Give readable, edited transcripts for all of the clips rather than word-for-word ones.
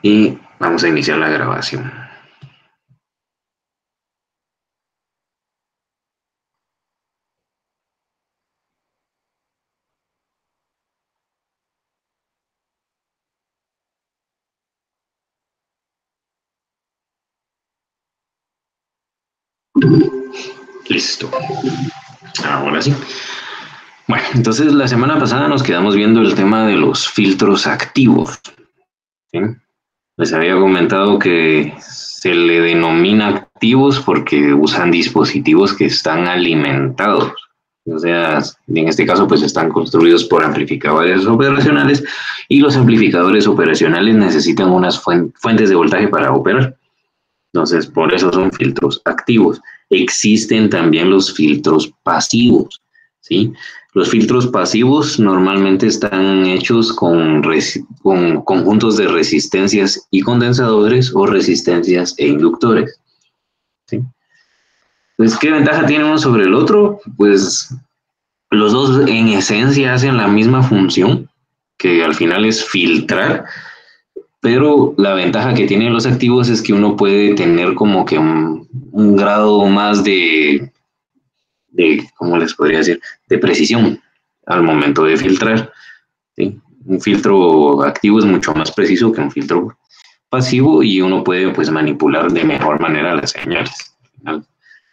Y vamos a iniciar la grabación. Listo. Ahora sí. Bueno, entonces la semana pasada nos quedamos viendo el tema de los filtros activos, ¿sí? Les había comentado que se le denomina activos porque usan dispositivos que están alimentados. O sea, en este caso, pues están construidos por amplificadores operacionales y los amplificadores operacionales necesitan unas fuentes de voltaje para operar. Entonces, por eso son filtros activos. Existen también los filtros pasivos, ¿sí? Los filtros pasivos normalmente están hechos con conjuntos de resistencias y condensadores o resistencias e inductores, ¿sí? Pues, ¿qué ventaja tiene uno sobre el otro? Pues los dos en esencia hacen la misma función, que al final es filtrar, pero la ventaja que tienen los activos es que uno puede tener como que un grado más ¿cómo les podría decir? De precisión al momento de filtrar, ¿sí? Un filtro activo es mucho más preciso que un filtro pasivo y uno puede pues manipular de mejor manera las señales.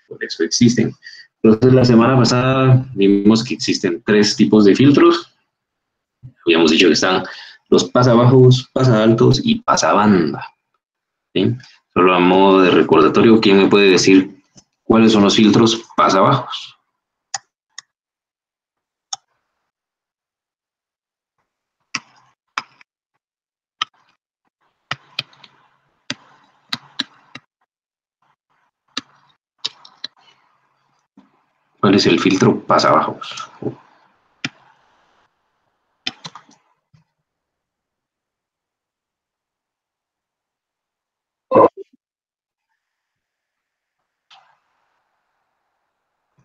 Por eso existen. Entonces la semana pasada vimos que existen 3 tipos de filtros. Habíamos dicho que están los pasabajos, pasaltos y pasabanda, ¿sí? Solo a modo de recordatorio, ¿quién me puede decir cuáles son los filtros pasabajos? ¿Cuál es el filtro pasabajos?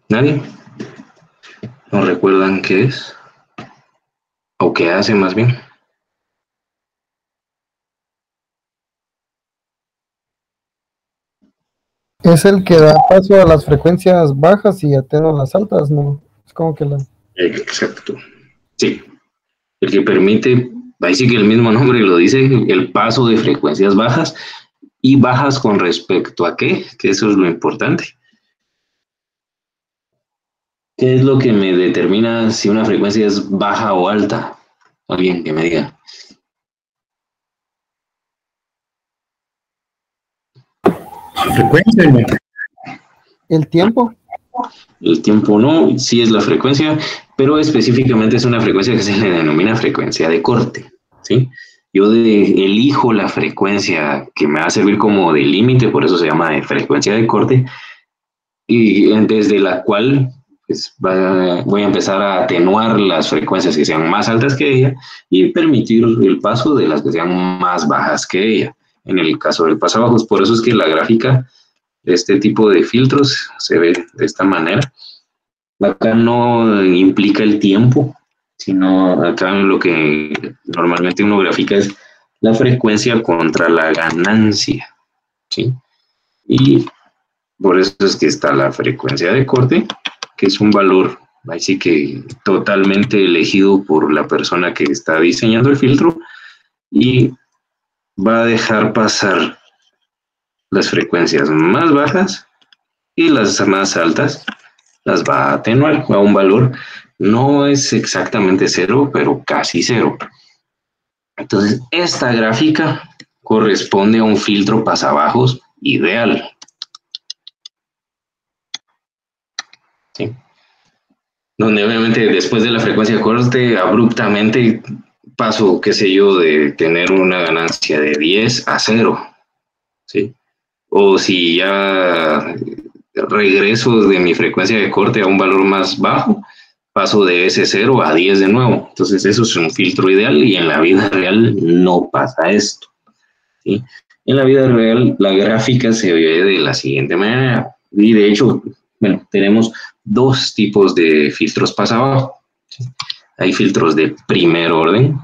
¿Nadie? ¿No recuerdan qué es? ¿O qué hace más bien? Es el que da paso a las frecuencias bajas y atenúa las altas, ¿no? Es como que la... Exacto. Sí. El que permite, ahí sí que el mismo nombre lo dice, el paso de frecuencias bajas. ¿Y bajas con respecto a qué? Que eso es lo importante. ¿Qué es lo que me determina si una frecuencia es baja o alta? Alguien que me diga. Frecuencia, ¿no? El tiempo. El tiempo no, sí es la frecuencia, pero específicamente es una frecuencia que se le denomina frecuencia de corte, ¿sí? Yo elijo la frecuencia que me va a servir como de límite, por eso se llama de frecuencia de corte, y desde la cual pues, voy a empezar a atenuar las frecuencias que sean más altas que ella y permitir el paso de las que sean más bajas que ella. En el caso del pasabajos, por eso es que la gráfica de este tipo de filtros se ve de esta manera. Acá no implica el tiempo, sino acá lo que normalmente uno grafica es la frecuencia contra la ganancia, ¿sí? Y por eso es que está la frecuencia de corte, que es un valor, así que totalmente elegido por la persona que está diseñando el filtro y va a dejar pasar las frecuencias más bajas y las más altas las va a atenuar a un valor, no es exactamente cero, pero casi cero. Entonces, esta gráfica corresponde a un filtro pasabajos ideal, ¿sí? Donde obviamente después de la frecuencia de corte, abruptamente paso, qué sé yo, de tener una ganancia de 10 a 0, ¿sí? O si ya regreso de mi frecuencia de corte a un valor más bajo, paso de ese 0 a 10 de nuevo. Entonces eso es un filtro ideal y en la vida real no pasa esto, ¿sí? En la vida real la gráfica se ve de la siguiente manera y de hecho, bueno, tenemos 2 tipos de filtros pasabajo, ¿sí? Hay filtros de primer orden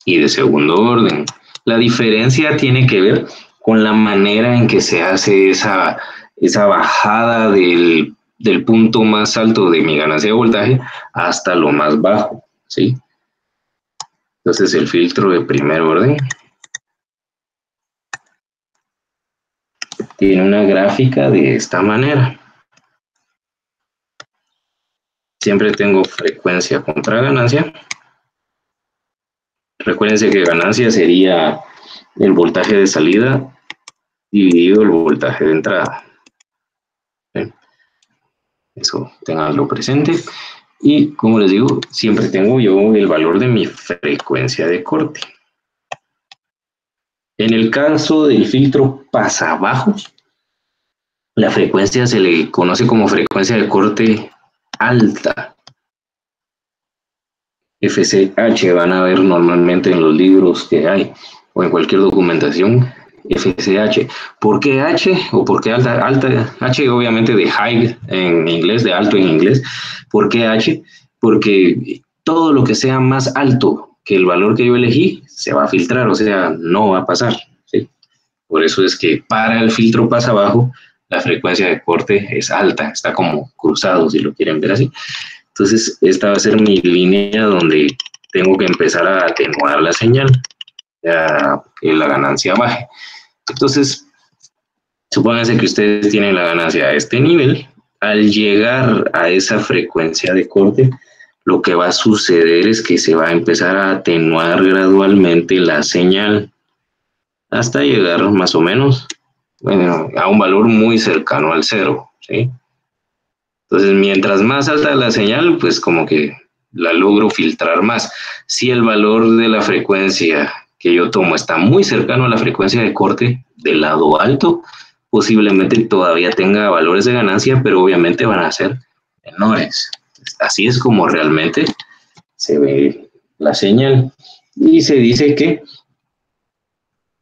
y de segundo orden. La diferencia tiene que ver con la manera en que se hace esa bajada del punto más alto de mi ganancia de voltaje hasta lo más bajo, ¿sí? Entonces el filtro de primer orden tiene una gráfica de esta manera. Siempre tengo frecuencia contra ganancia. Recuérdense que ganancia sería el voltaje de salida dividido el voltaje de entrada. ¿Bien? Eso tenganlo presente. Y como les digo, siempre tengo yo el valor de mi frecuencia de corte. En el caso del filtro pasabajos, la frecuencia se le conoce como frecuencia de corte alta. FCH van a ver normalmente en los libros que hay o en cualquier documentación FCH. ¿Por qué H o por qué alta? H obviamente de high en inglés, de alto en inglés. ¿Por qué H? Porque todo lo que sea más alto que el valor que yo elegí se va a filtrar, o sea, no va a pasar, ¿sí? Por eso es que para el filtro pasabajo la frecuencia de corte es alta, está como cruzado si lo quieren ver así. Entonces, esta va a ser mi línea donde tengo que empezar a atenuar la señal, que la ganancia baje. Entonces, supónganse que ustedes tienen la ganancia a este nivel. Al llegar a esa frecuencia de corte, lo que va a suceder es que se va a empezar a atenuar gradualmente la señal hasta llegar más o menos, bueno, a un valor muy cercano al cero, ¿sí? Entonces, mientras más alta la señal, pues como que la logro filtrar más. Si el valor de la frecuencia que yo tomo está muy cercano a la frecuencia de corte del lado alto, posiblemente todavía tenga valores de ganancia, pero obviamente van a ser menores. Así es como realmente se ve la señal. Y se dice que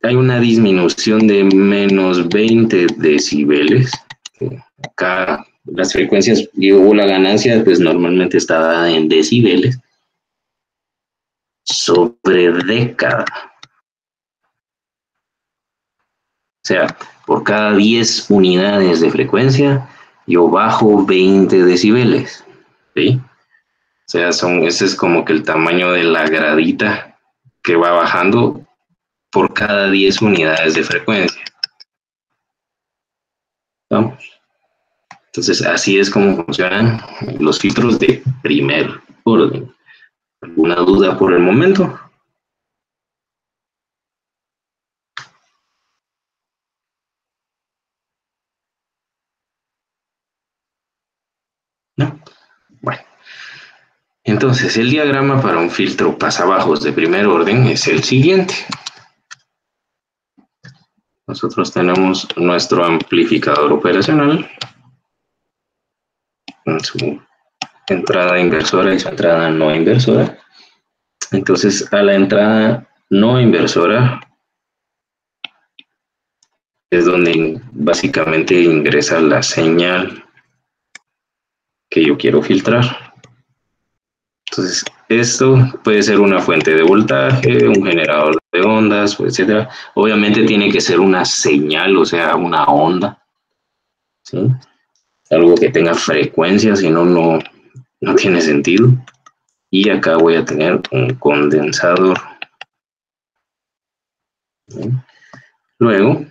hay una disminución de menos 20 decibeles. Acá las frecuencias o la ganancia pues normalmente está dada en decibeles sobre década. O sea, por cada 10 unidades de frecuencia yo bajo 20 decibeles, ¿sí? O sea, ese es como que el tamaño de la gradita que va bajando por cada 10 unidades de frecuencia. ¿Vamos? Entonces, así es como funcionan los filtros de primer orden. ¿Alguna duda por el momento? ¿No? Bueno. Entonces, el diagrama para un filtro pasabajos de primer orden es el siguiente. Nosotros tenemos nuestro amplificador operacional con su entrada inversora y su entrada no inversora. Entonces, a la entrada no inversora es donde básicamente ingresa la señal que yo quiero filtrar. Entonces, esto puede ser una fuente de voltaje, un generador de ondas, etcétera. Obviamente tiene que ser una señal, o sea, una onda, ¿sí? Algo que tenga frecuencia, si no, no tiene sentido. Y acá voy a tener un condensador. ¿Sí? Luego,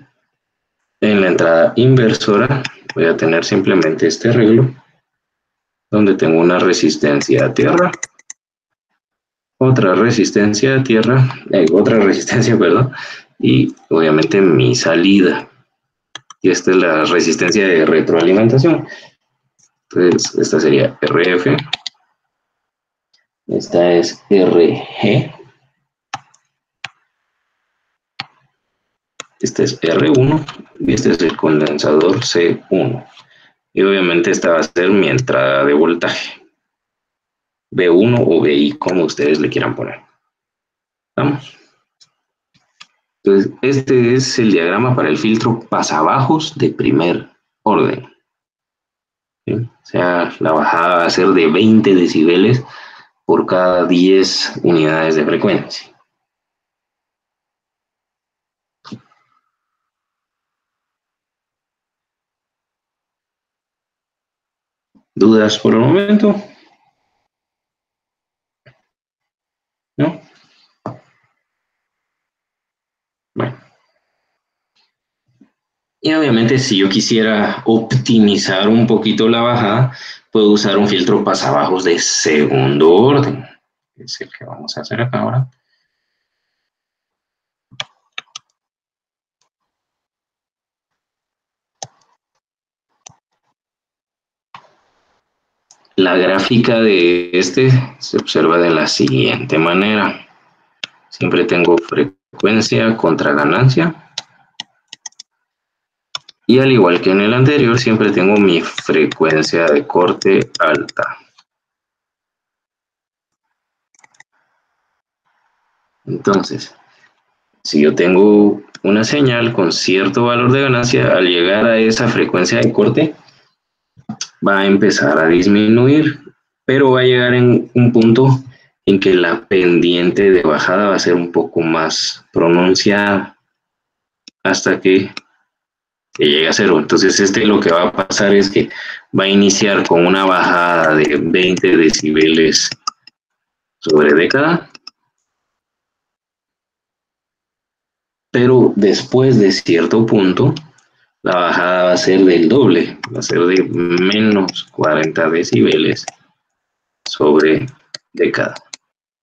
en la entrada inversora, voy a tener simplemente este arreglo, donde tengo una resistencia a tierra, otra resistencia a tierra, perdón, y obviamente mi salida. Y esta es la resistencia de retroalimentación. Entonces, esta sería RF, esta es RG, este es R1 y este es el condensador C1. Y obviamente esta va a ser mi entrada de voltaje. B1 o BI, como ustedes le quieran poner. ¿Vamos? Entonces, este es el diagrama para el filtro pasabajos de primer orden. ¿Sí? O sea, la bajada va a ser de 20 decibeles por cada 10 unidades de frecuencia. ¿Dudas por el momento? ¿No? Bueno. Y obviamente si yo quisiera optimizar un poquito la bajada, puedo usar un filtro pasabajos de segundo orden. Es el que vamos a hacer acá ahora. La gráfica de este se observa de la siguiente manera. Siempre tengo frecuencia contra ganancia. Y al igual que en el anterior, siempre tengo mi frecuencia de corte alta. Entonces, si yo tengo una señal con cierto valor de ganancia, al llegar a esa frecuencia de corte, va a empezar a disminuir, pero va a llegar en un punto en que la pendiente de bajada va a ser un poco más pronunciada hasta que llegue a cero. Entonces lo que va a pasar es que va a iniciar con una bajada de 20 decibeles sobre década, pero después de cierto punto la bajada va a ser del doble, va a ser de menos 40 decibeles sobre década,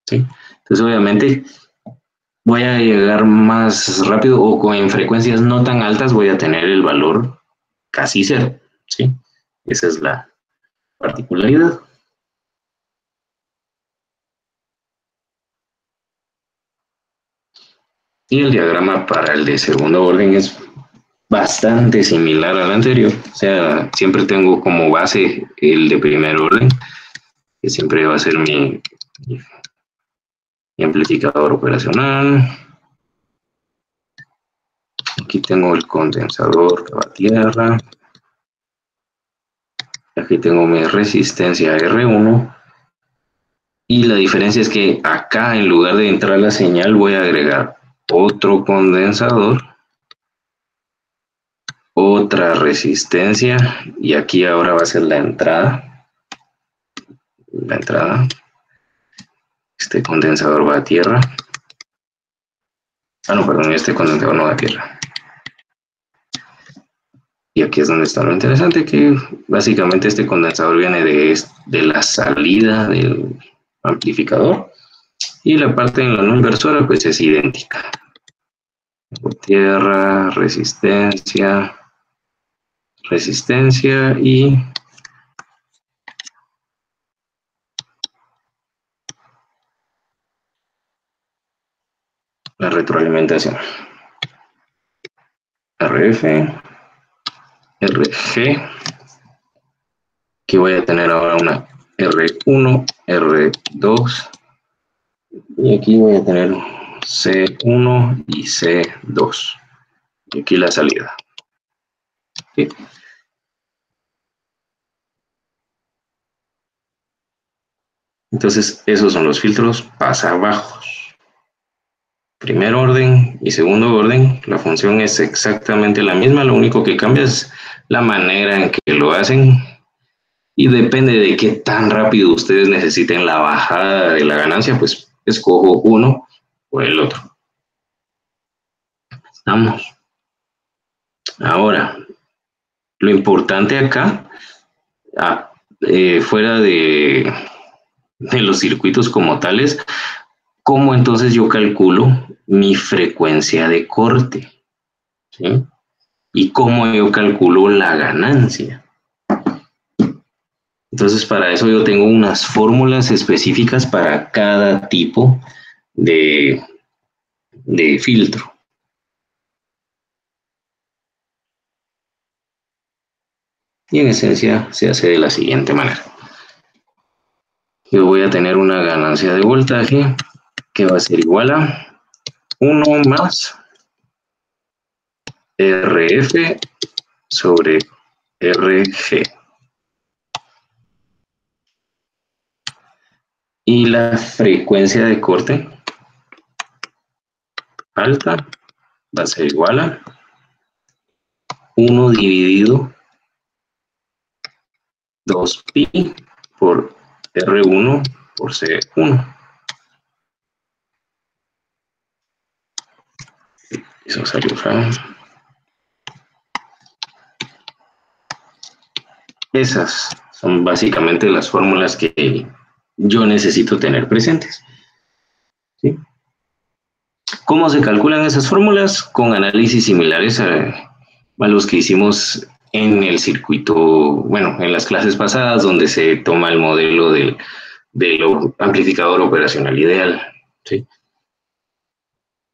¿sí? Entonces obviamente voy a llegar más rápido o con frecuencias no tan altas voy a tener el valor casi cero, ¿sí? Esa es la particularidad. Y el diagrama para el de segundo orden es bastante similar al anterior. O sea, siempre tengo como base el de primer orden, que siempre va a ser mi amplificador operacional. Aquí tengo el condensador que va a tierra. Aquí tengo mi resistencia R1. Y la diferencia es que acá, en lugar de entrar la señal, voy a agregar otro condensador, otra resistencia, y aquí ahora va a ser la entrada. Este condensador va a tierra. Ah, no, perdón, este condensador no va a tierra. Y aquí es donde está lo interesante, que básicamente este condensador viene de la salida del amplificador, y la parte en la no inversora pues es idéntica. Tierra, resistencia y la retroalimentación. RF, RG, que voy a tener ahora una R1, R2, y aquí voy a tener C1 y C2. Y aquí la salida. ¿Sí? Entonces, esos son los filtros pasabajos. Primer orden y segundo orden, la función es exactamente la misma, lo único que cambia es la manera en que lo hacen y depende de qué tan rápido ustedes necesiten la bajada de la ganancia, pues escojo uno o el otro. Vamos. Ahora, lo importante acá, fuera de los circuitos como tales, ¿cómo entonces yo calculo mi frecuencia de corte? ¿Sí? Y cómo yo calculo la ganancia. Entonces, para eso yo tengo unas fórmulas específicas para cada tipo de filtro. Y en esencia se hace de la siguiente manera. Yo voy a tener una ganancia de voltaje que va a ser igual a 1 más RF sobre RG. Y la frecuencia de corte alta va a ser igual a 1 dividido 2pi por R1 por C1. Eso salió feo. Esas son básicamente las fórmulas que yo necesito tener presentes, ¿sí? ¿Cómo se calculan esas fórmulas? Con análisis similares a los que hicimos en el circuito, bueno, en las clases pasadas, donde se toma el modelo del amplificador operacional ideal, ¿sí?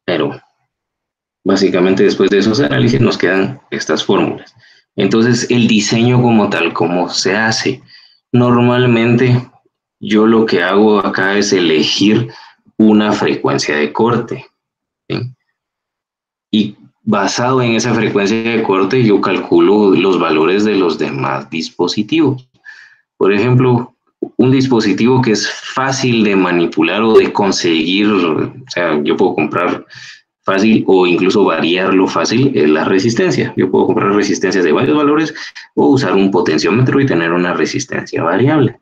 Pero básicamente después de esos análisis nos quedan estas fórmulas. Entonces, el diseño como tal, ¿cómo se hace? Normalmente, yo lo que hago acá es elegir una frecuencia de corte, ¿sí? Y basado en esa frecuencia de corte, yo calculo los valores de los demás dispositivos. Por ejemplo, un dispositivo que es fácil de manipular o de conseguir, o sea, yo puedo comprar fácil o incluso variarlo fácil, es la resistencia. Yo puedo comprar resistencias de varios valores o usar un potenciómetro y tener una resistencia variable.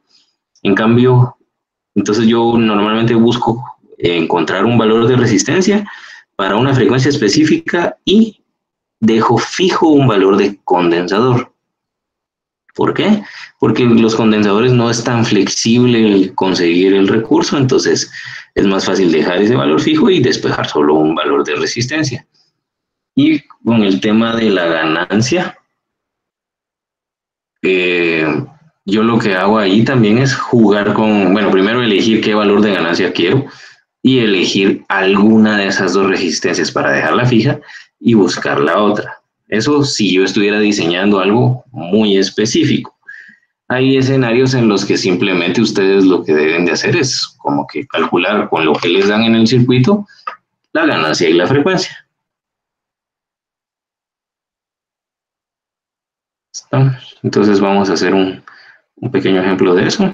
En cambio, entonces yo normalmente busco encontrar un valor de resistencia para una frecuencia específica y dejo fijo un valor de condensador. ¿Por qué? Porque los condensadores no es tan flexible conseguir el recurso, entonces es más fácil dejar ese valor fijo y despejar solo un valor de resistencia. Y con el tema de la ganancia, yo lo que hago ahí también es jugar con, bueno, primero elegir qué valor de ganancia quiero y elegir alguna de esas dos resistencias para dejarla fija y buscar la otra. Eso si yo estuviera diseñando algo muy específico. Hay escenarios en los que simplemente ustedes lo que deben de hacer es como que calcular con lo que les dan en el circuito la ganancia y la frecuencia. Entonces vamos a hacer un pequeño ejemplo de eso.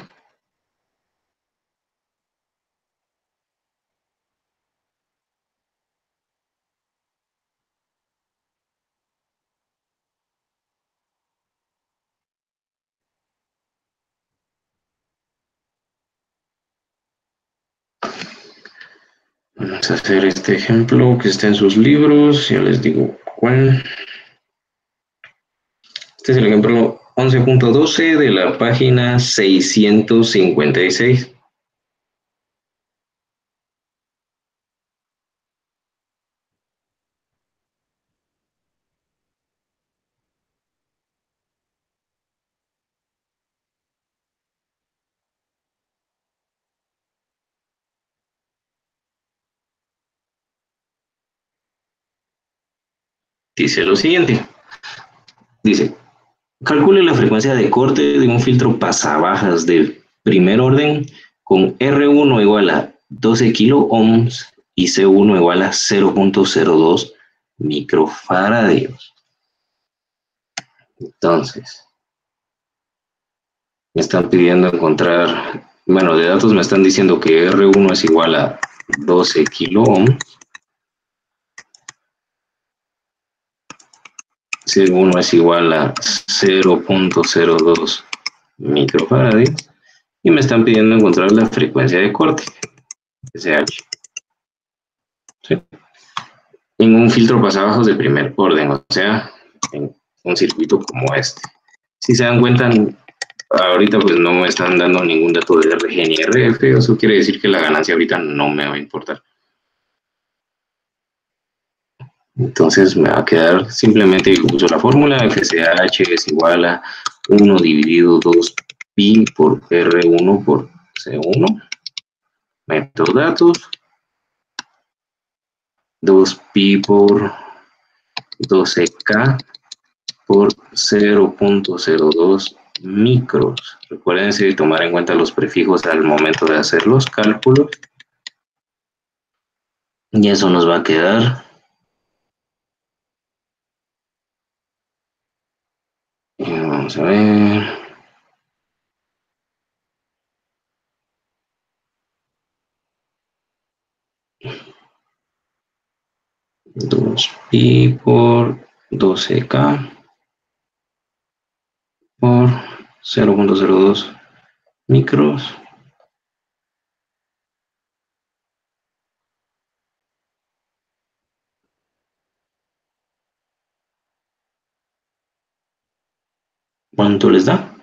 Vamos a hacer este ejemplo que está en sus libros. Ya les digo cuál. Este es el ejemplo 11.12 de la página 656. Dice lo siguiente. Dice, calcule la frecuencia de corte de un filtro pasabajas de primer orden con R1 igual a 12 kilo ohms y C1 igual a 0.02 microfaradios. Entonces, me están pidiendo encontrar, bueno, de datos me están diciendo que R1 es igual a 12 kilo ohms, C1 es igual a 0.02 microfaradios y me están pidiendo encontrar la frecuencia de corte, SH. ¿Sí? En un filtro pasabajos de primer orden, o sea, en un circuito como este. Si se dan cuenta, ahorita pues no me están dando ningún dato de RG ni RF, eso quiere decir que la ganancia ahorita no me va a importar. Entonces me va a quedar simplemente, uso la fórmula, FCH es igual a 1 dividido 2pi por R1 por C1, meto datos, 2pi por 12K por 0.02 micros. Recuérdense de tomar en cuenta los prefijos al momento de hacer los cálculos. Y eso nos va a quedar. Vamos a ver. Dos pi por 12K por 0.02 micros. ¿Cuánto les da?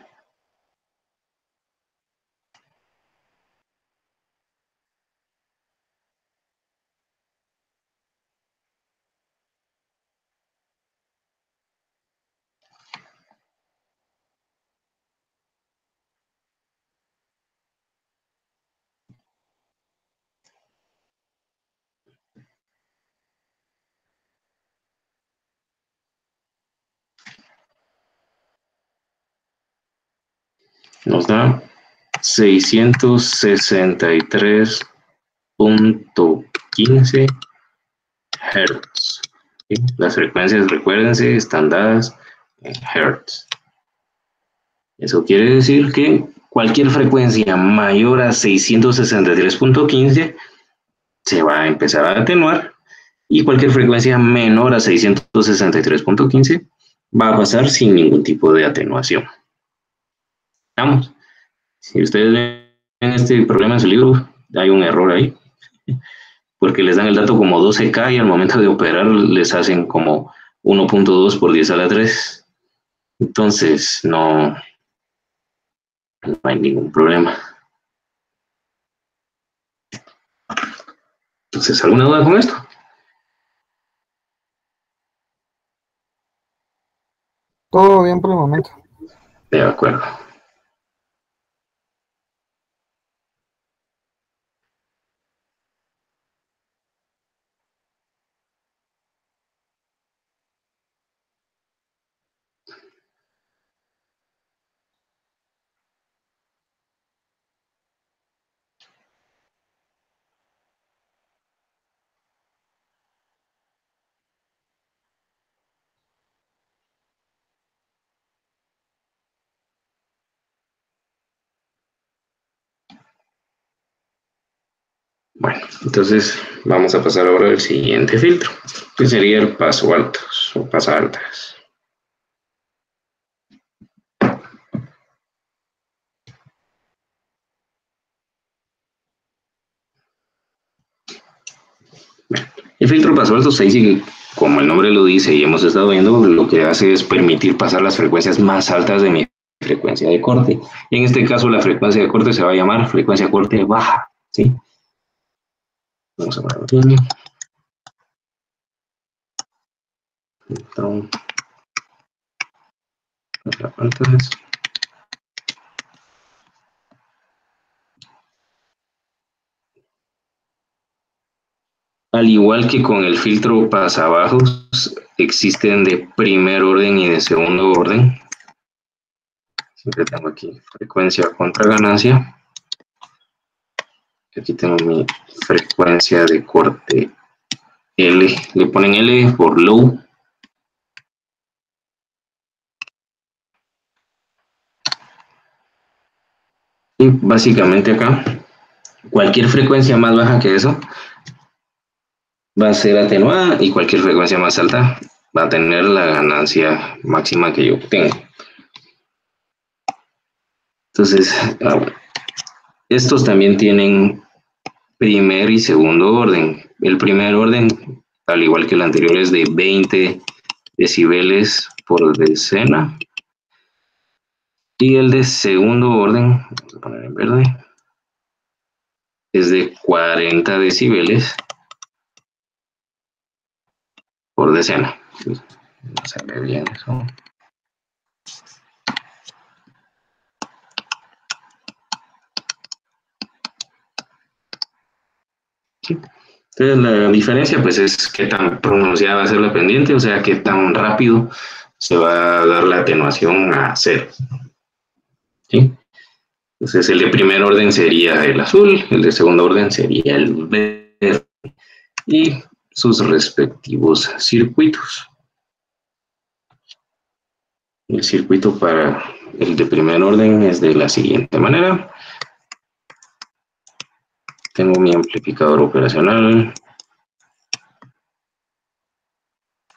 Nos da 663.15 Hz. ¿Sí? Las frecuencias, recuérdense, están dadas en Hz. Eso quiere decir que cualquier frecuencia mayor a 663.15 se va a empezar a atenuar y cualquier frecuencia menor a 663.15 va a pasar sin ningún tipo de atenuación. Vamos, si ustedes ven este problema en su libro, hay un error ahí, porque les dan el dato como 12K y al momento de operar les hacen como 1.2 por 10 a la 3. Entonces, no hay ningún problema. Entonces, ¿alguna duda con esto? Todo bien por el momento. De acuerdo. Bueno, entonces vamos a pasar ahora al siguiente filtro, que sería el paso altos o pasaltas. Bueno, el filtro paso altos ahí sí, como el nombre lo dice y hemos estado viendo, lo que hace es permitir pasar las frecuencias más altas de mi frecuencia de corte. Y en este caso la frecuencia de corte se va a llamar frecuencia de corte baja, ¿sí? Vamos a ponerlo aquí. Entonces, al igual que con el filtro pasabajos, existen de primer orden y de segundo orden. Siempre tengo aquí frecuencia contra ganancia. Aquí tengo mi frecuencia de corte L. Le ponen L por low. Y básicamente acá, cualquier frecuencia más baja que eso va a ser atenuada y cualquier frecuencia más alta va a tener la ganancia máxima que yo obtengo. Entonces, estos también tienen primer y segundo orden. El primer orden, al igual que el anterior, es de 20 decibeles por decena. Y el de segundo orden, vamos a poner en verde, es de 40 decibeles por decena. No se ve bien eso. Sí. Entonces la diferencia pues es qué tan pronunciada va a ser la pendiente, o sea, qué tan rápido se va a dar la atenuación a cero. ¿Sí? Entonces el de primer orden sería el azul, el de segundo orden sería el verde y sus respectivos circuitos. El circuito para el de primer orden es de la siguiente manera. Tengo mi amplificador operacional.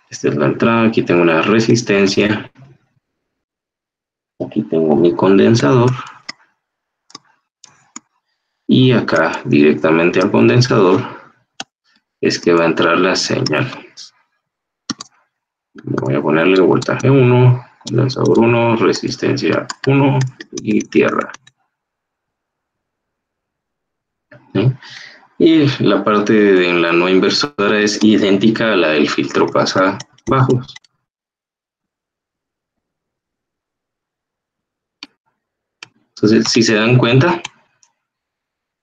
Esta es la entrada. Aquí tengo una resistencia. Aquí tengo mi condensador. Y acá, directamente al condensador, es que va a entrar la señal. Voy a ponerle voltaje 1, condensador 1, resistencia 1 y tierra. ¿Sí? Y la parte de la no inversora es idéntica a la del filtro pasa bajos. Entonces, si se dan cuenta,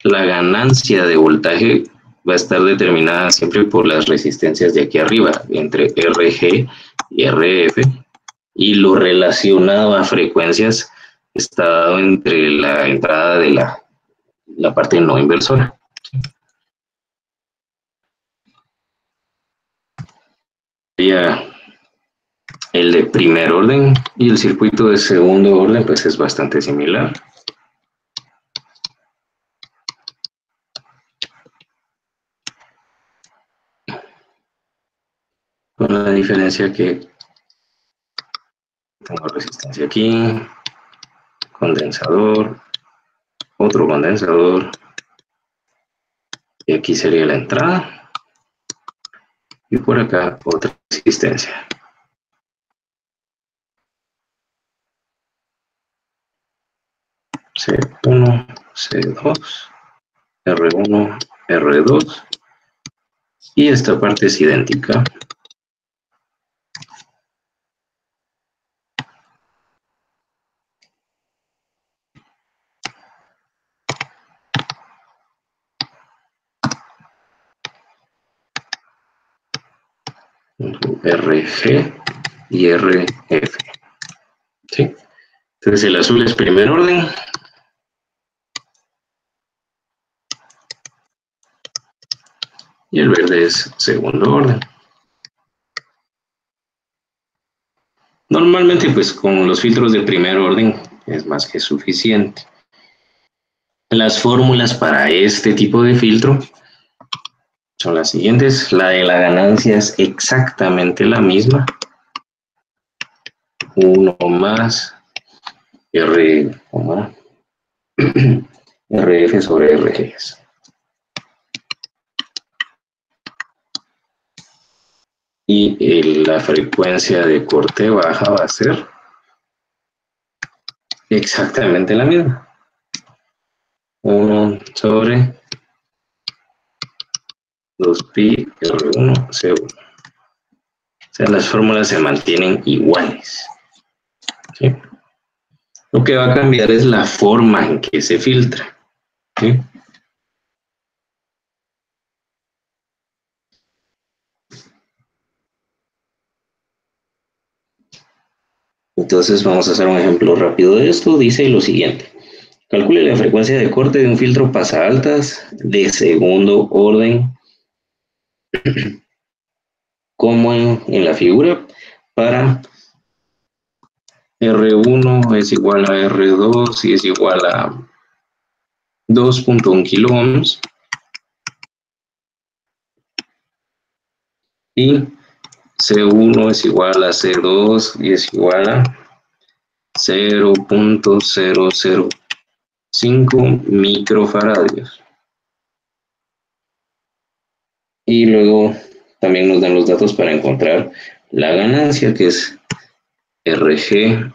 la ganancia de voltaje va a estar determinada siempre por las resistencias de aquí arriba, entre RG y RF, y lo relacionado a frecuencias está dado entre la entrada de la parte no inversora. Ya el de primer orden y el circuito de segundo orden pues es bastante similar. Con la diferencia que tengo resistencia aquí, condensador, otro condensador, y aquí sería la entrada, y por acá otra resistencia. C1, C2, R1, R2, y esta parte es idéntica. RG y RF. ¿Sí? Entonces el azul es primer orden. Y el verde es segundo orden. Normalmente, pues con los filtros de primer orden es más que suficiente. Las fórmulas para este tipo de filtro son las siguientes. La de la ganancia es exactamente la misma. 1 más RF sobre RGs. Y la frecuencia de corte baja va a ser exactamente la misma. 1 sobre 2pi R1 C1. O sea, las fórmulas se mantienen iguales. ¿Sí? Lo que va a cambiar es la forma en que se filtra. ¿Sí? Entonces vamos a hacer un ejemplo rápido de esto. Dice lo siguiente. Calcule la frecuencia de corte de un filtro pasaaltas de segundo orden, como en la figura, para R1 es igual a R2 y es igual a 2.1 kilo ohms. Y C1 es igual a C2 y es igual a 0.005 microfaradios. Y luego también nos dan los datos para encontrar la ganancia, que es RG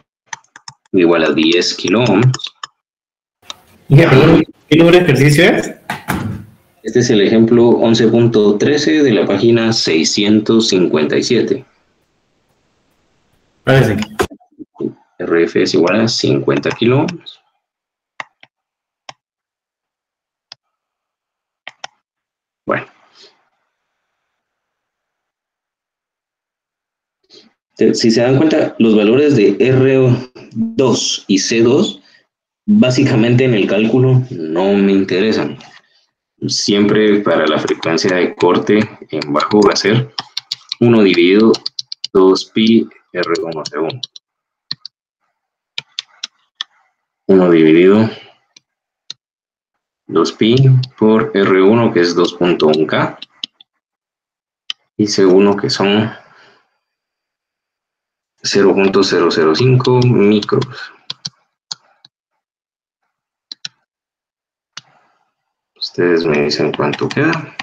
igual a 10 kilo ohms. ¿Qué número de ejercicio es? Este es el ejemplo 11.13 de la página 657. Parece. RF es igual a 50 kilo ohms. Bueno. Si se dan cuenta, los valores de R2 y C2, básicamente en el cálculo no me interesan. Siempre para la frecuencia de corte en bajo va a ser 1 dividido 2pi R1 C1. 1 dividido 2pi por R1, que es 2.1K, y C1, que son 0.005 micros. Ustedes me dicen cuánto queda.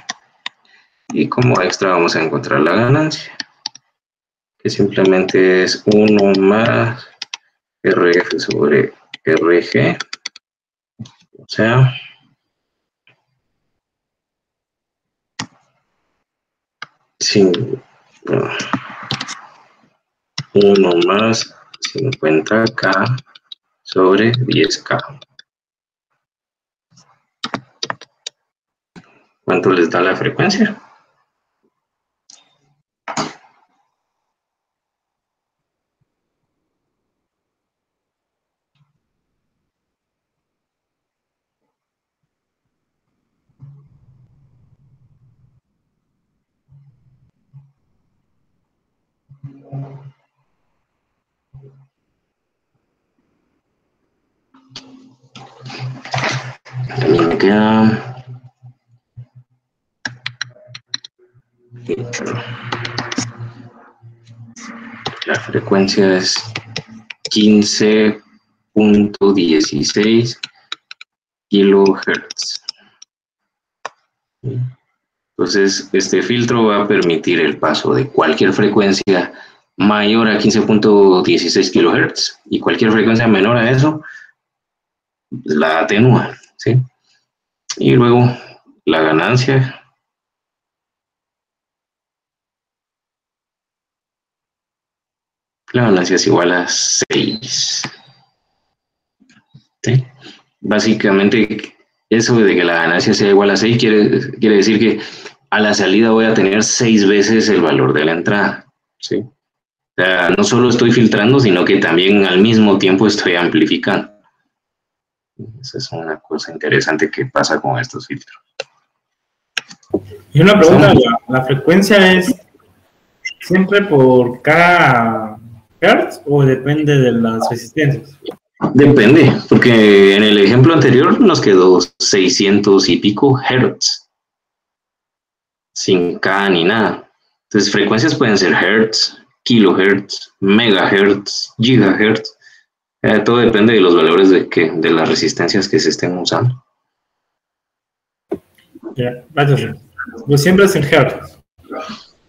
Y como extra vamos a encontrar la ganancia, que simplemente es 1 más RF sobre RG. O sea, bueno, 1 más 50K sobre 10K. ¿Cuánto les da la frecuencia? También me queda... La frecuencia es 15.16 kilohertz. Entonces, este filtro va a permitir el paso de cualquier frecuencia mayor a 15.16 kilohertz y cualquier frecuencia menor a eso, pues la atenúa, ¿sí? Y luego la ganancia. La ganancia es igual a 6. ¿Sí? Básicamente, eso de que la ganancia sea igual a 6 quiere decir que a la salida voy a tener 6 veces el valor de la entrada. ¿Sí? O sea, no solo estoy filtrando, sino que también al mismo tiempo estoy amplificando. Esa es una cosa interesante que pasa con estos filtros. Y una pregunta, ¿la frecuencia es siempre por cada hertz o depende de las resistencias? Depende, porque en el ejemplo anterior nos quedó 600 y pico hertz, sin K ni nada. Entonces, frecuencias pueden ser hertz, kilohertz, megahertz, gigahertz. Todo depende de los valores de las resistencias que se estén usando. Ya, gracias. Pues siempre es en hertz.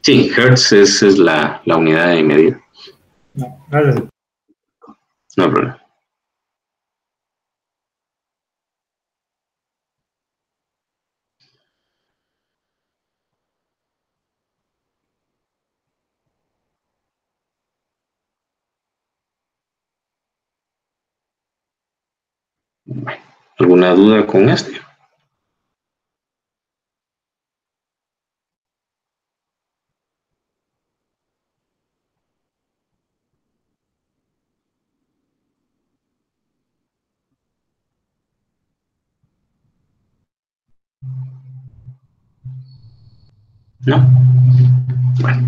Sí, hertz es la unidad de medida. No, gracias. No hay problema. ¿Alguna duda con este? ¿No? Bueno.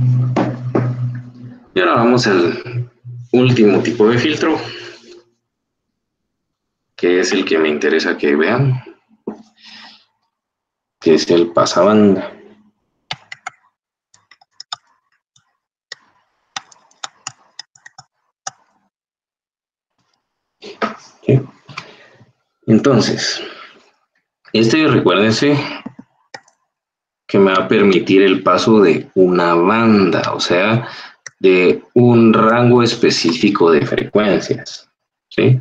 Y ahora vamos al último tipo de filtro, que es el que me interesa que vean, que es el pasabanda. ¿Sí? Entonces, recuérdense que me va a permitir el paso de una banda, o sea, de un rango específico de frecuencias. ¿Sí?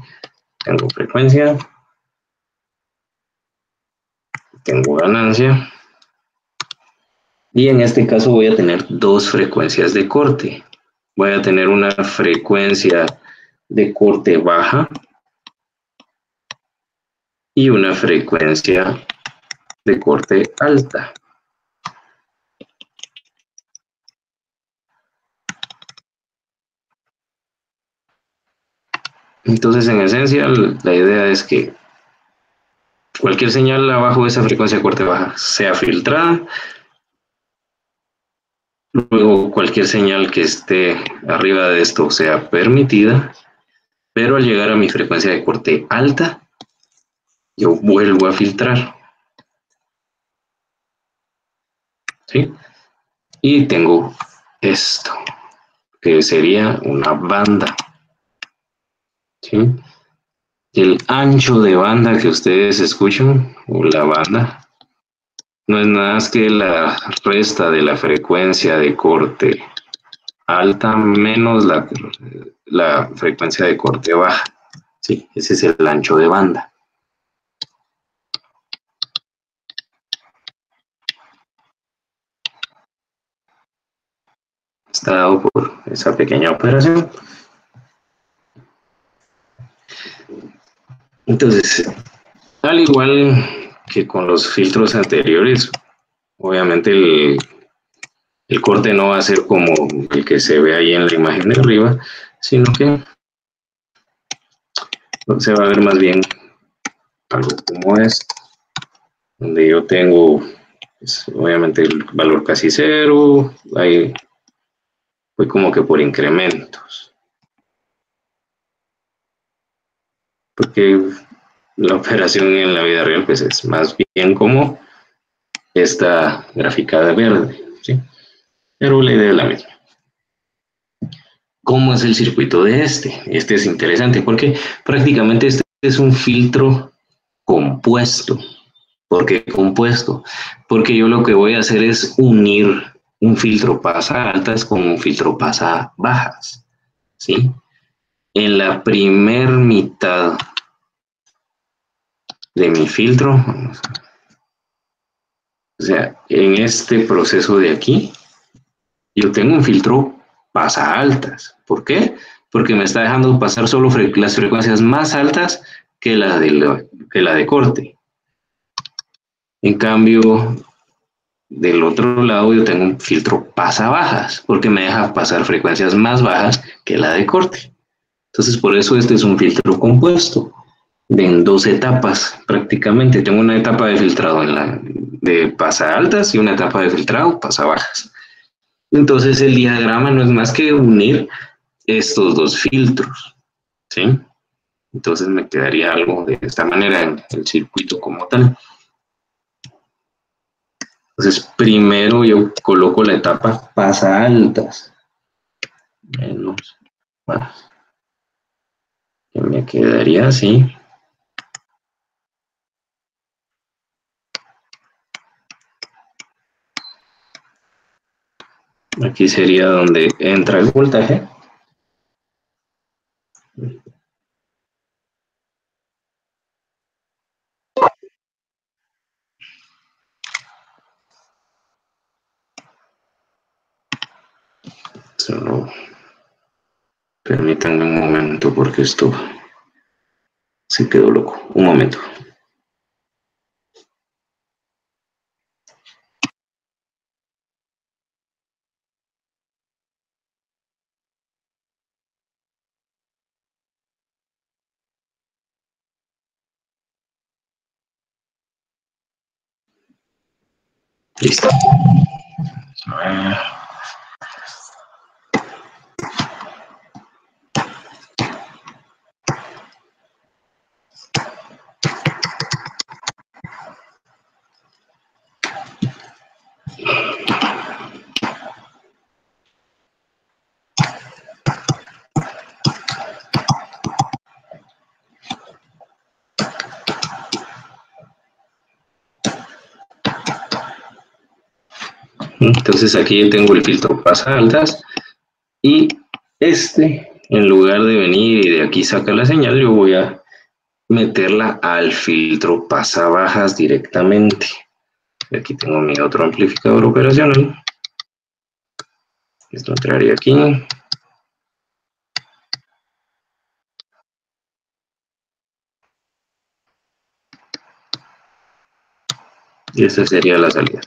Tengo frecuencia, tengo ganancia, y en este caso voy a tener dos frecuencias de corte. Voy a tener una frecuencia de corte baja y una frecuencia de corte alta. Entonces, en esencia, la idea es que cualquier señal abajo de esa frecuencia de corte baja sea filtrada. Luego, cualquier señal que esté arriba de esto sea permitida. Pero al llegar a mi frecuencia de corte alta, yo vuelvo a filtrar. ¿Sí? Y tengo esto, que sería una banda. ¿Sí? El ancho de banda que ustedes escuchan, o la banda, no es nada más que la resta de la frecuencia de corte alta menos la frecuencia de corte baja. Sí, ese es el ancho de banda. Está dado por esa pequeña operación. Entonces, al igual que con los filtros anteriores, obviamente el corte no va a ser como el que se ve ahí en la imagen de arriba, sino que se va a ver más bien algo como esto, donde yo tengo pues, obviamente el valor casi cero, ahí voy como que por incrementos, porque la operación en la vida real pues es más bien como esta gráfica de verde, ¿sí? Pero la idea es la misma. ¿Cómo es el circuito de este? Este es interesante porque prácticamente este es un filtro compuesto. ¿Por qué compuesto? Porque yo lo que voy a hacer es unir un filtro pasa altas con un filtro pasa bajas, ¿sí? En la primer mitad de mi filtro, o sea, en este proceso de aquí, yo tengo un filtro pasa altas. ¿Por qué? Porque me está dejando pasar solo las frecuencias más altas que la de corte. En cambio, del otro lado yo tengo un filtro pasa bajas, porque me deja pasar frecuencias más bajas que la de corte. Entonces, por eso este es un filtro compuesto, en dos etapas prácticamente. Tengo una etapa de filtrado de pasa altas y una etapa de filtrado pasa bajas. Entonces, el diagrama no es más que unir estos dos filtros, ¿sí? Entonces me quedaría algo de esta manera en el circuito como tal. Entonces, primero yo coloco la etapa pasa altas. Menos más. Que me quedaría así. Aquí sería donde entra el voltaje. Solo permítanme un momento porque esto se quedó loco. Un momento. Listo. A ver. Entonces aquí yo tengo el filtro pasa altas y en lugar de venir y de aquí sacar la señal, yo voy a meterla al filtro pasa bajas directamente. Aquí tengo mi otro amplificador operacional. Esto entraría aquí. Y esta sería la salida.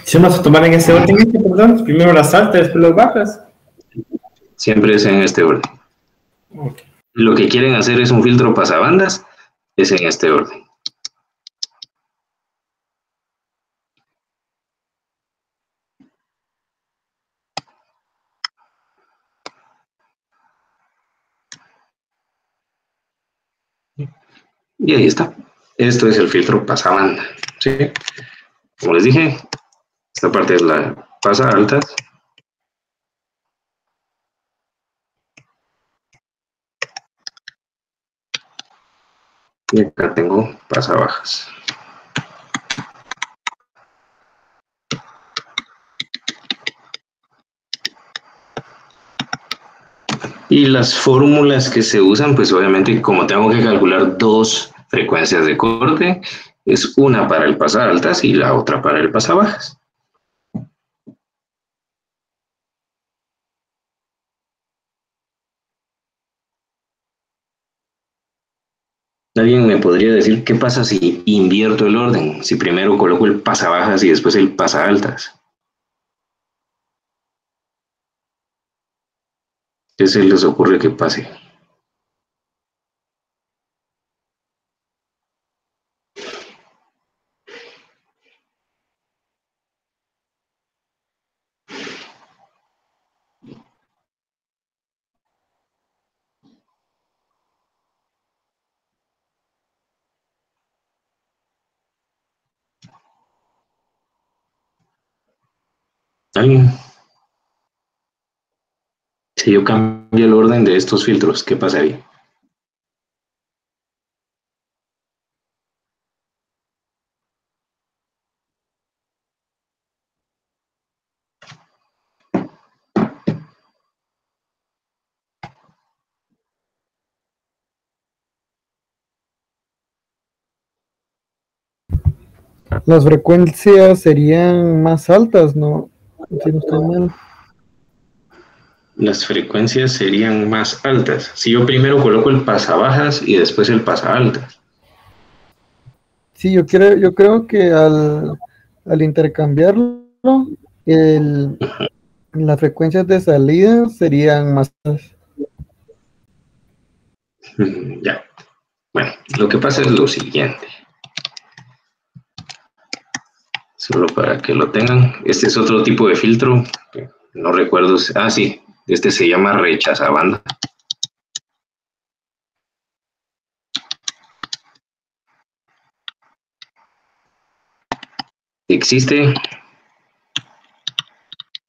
Si vamos a tomar en ese orden, perdón, primero las altas, después las bajas. Siempre es en este orden. Okay. Lo que quieren hacer es un filtro pasabandas, es en este orden. Y ahí está. Esto es el filtro pasabanda, ¿sí? Como les dije, esta parte es la pasa altas. Y acá tengo pasabajas. Y las fórmulas que se usan, pues obviamente como tengo que calcular dos frecuencias de corte, es una para el pasaaltas y la otra para el pasabajas. ¿Alguien me podría decir qué pasa si invierto el orden? Si primero coloco el pasabajas y después el pasaaltas. ¿Qué se les ocurre que pase? ¿Alguien? Si yo cambio el orden de estos filtros, ¿qué pasaría? Las frecuencias serían más altas, ¿no? Si no estoy mal. Las frecuencias serían más altas. Si yo primero coloco el pasabajas y después el pasaaltas. Sí, yo creo que al intercambiarlo, el, las frecuencias de salida serían más altas. Ya. Bueno, lo que pasa es lo siguiente. Solo para que lo tengan. Este es otro tipo de filtro. No recuerdo. Ah, sí. Este se llama rechazabanda. Existe.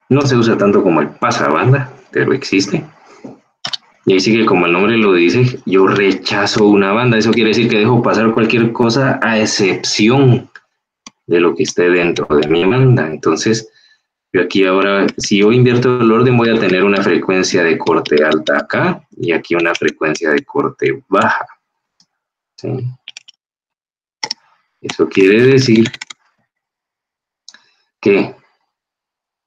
No se usa tanto como el pasabanda, pero existe. Y ahí sí que como el nombre lo dice, yo rechazo una banda. Eso quiere decir que dejo pasar cualquier cosa a excepción de lo que esté dentro de mi banda. Entonces, yo aquí ahora, si yo invierto el orden, voy a tener una frecuencia de corte alta acá y aquí una frecuencia de corte baja. ¿Sí? Eso quiere decir que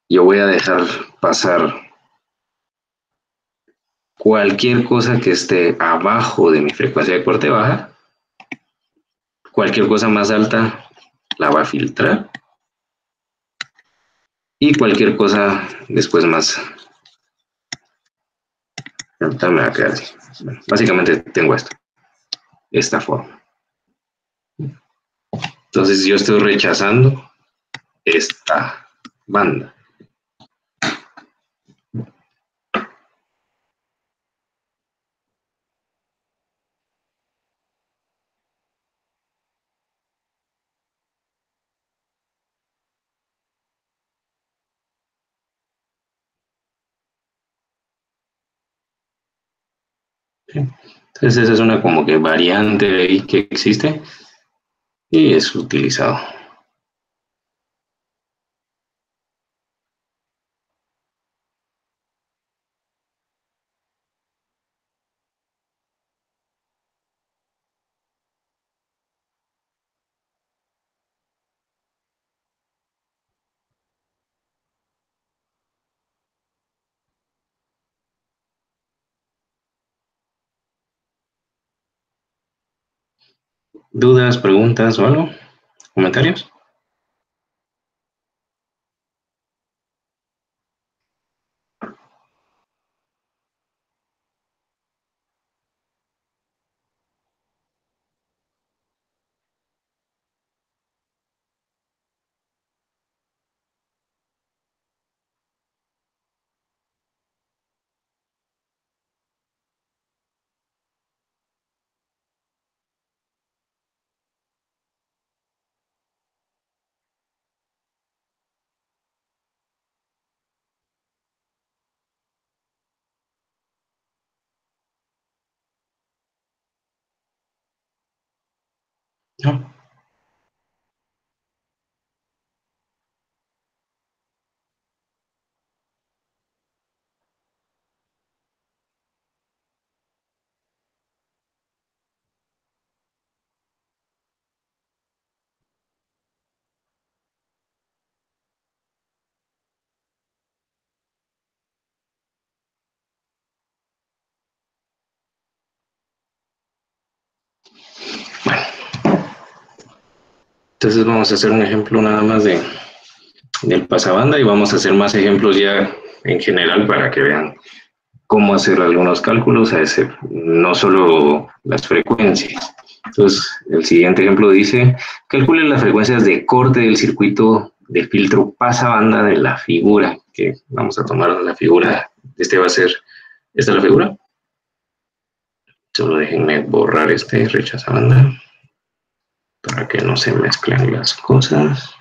yo voy a dejar pasar cualquier cosa que esté abajo de mi frecuencia de corte baja, cualquier cosa más alta la va a filtrar y cualquier cosa después más alta me va a quedar así. Bueno, básicamente tengo esto, esta forma. Entonces yo estoy rechazando esta banda. Entonces esa es una como que variante ahí que existe y es utilizado. ¿Dudas, preguntas o algo? ¿Comentarios? ¿no? Bueno, entonces vamos a hacer un ejemplo nada más del pasabanda y vamos a hacer más ejemplos ya en general para que vean cómo hacer algunos cálculos, no solo las frecuencias. Entonces, el siguiente ejemplo dice, calcule las frecuencias de corte del circuito de filtro pasabanda de la figura, que vamos a tomar la figura, esta es la figura. Solo déjenme borrar este rechazabanda para que no se mezclen las cosas.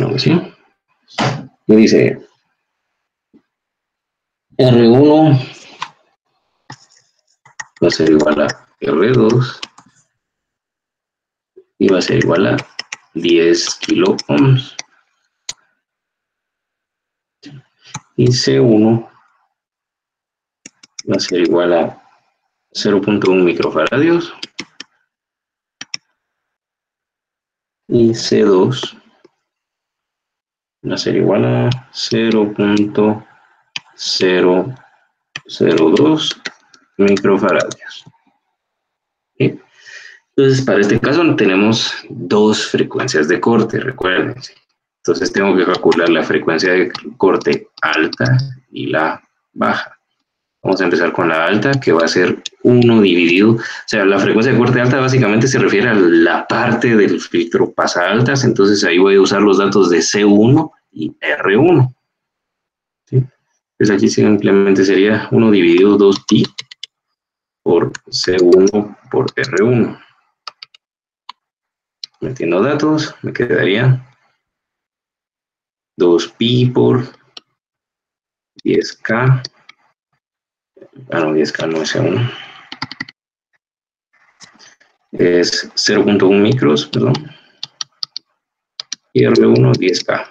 No, ¿sí? Y dice R1 va a ser igual a R2 y va a ser igual a 10 kilo ohms. Y C1 va a ser igual a 0.1 microfaradios. Y C2 va a ser igual a 0.002 microfaradios. ¿Sí? Entonces, para este caso tenemos dos frecuencias de corte, recuerden. Entonces, tengo que calcular la frecuencia de corte alta y la baja. Vamos a empezar con la alta, que va a ser 1 dividido. O sea, la frecuencia de corte alta básicamente se refiere a la parte del filtro pasa altas. Entonces, ahí voy a usar los datos de C1 y R1. ¿Sí? Entonces, aquí simplemente sería 1 dividido 2pi por C1 por R1. Metiendo datos, me quedaría 2pi por 10K. Ah, no, 10K no es C1. Es 0.1 micros, perdón. Y R1, 10K.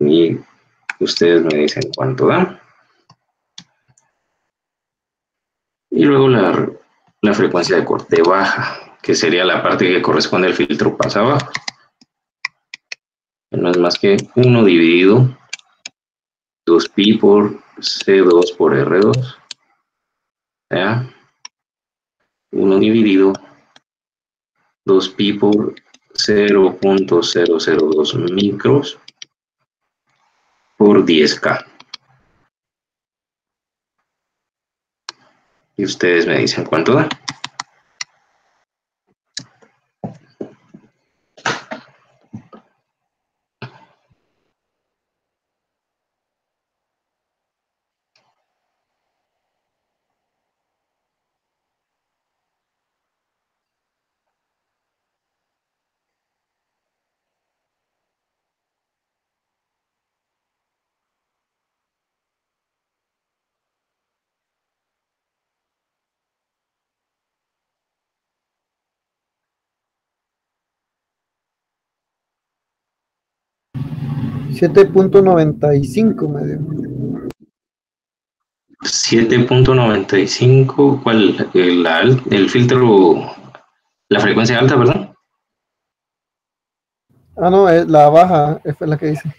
Y ustedes me dicen cuánto da. Y luego la frecuencia de corte baja, que sería la parte que corresponde al filtro pasa abajo. No es más que 1 dividido 2pi por C2 por R2. ¿Ya? 1 dividido 2pi por 0.002 micros por 10K. Y ustedes me dicen cuánto da. $7.95 me dio. 7.95, ¿cuál? El filtro, la frecuencia alta, ¿verdad? Ah, no, es la baja, es la que dice.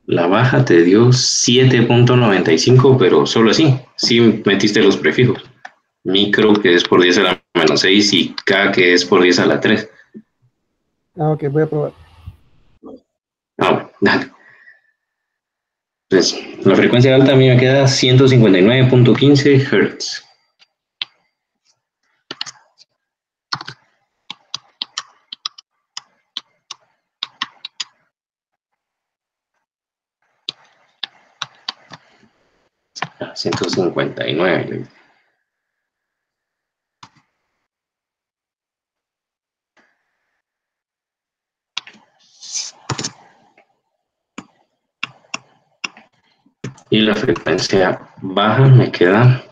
La baja te dio 7.95, pero solo así. Sí metiste los prefijos. Micro, que es por 10 a la menos 6, y K, que es por 10 a la 3. Ah, ok, voy a probar. Ah, bueno, dale. Entonces, la frecuencia alta a mí me queda 159.15 Hz. 159. Y la frecuencia baja me queda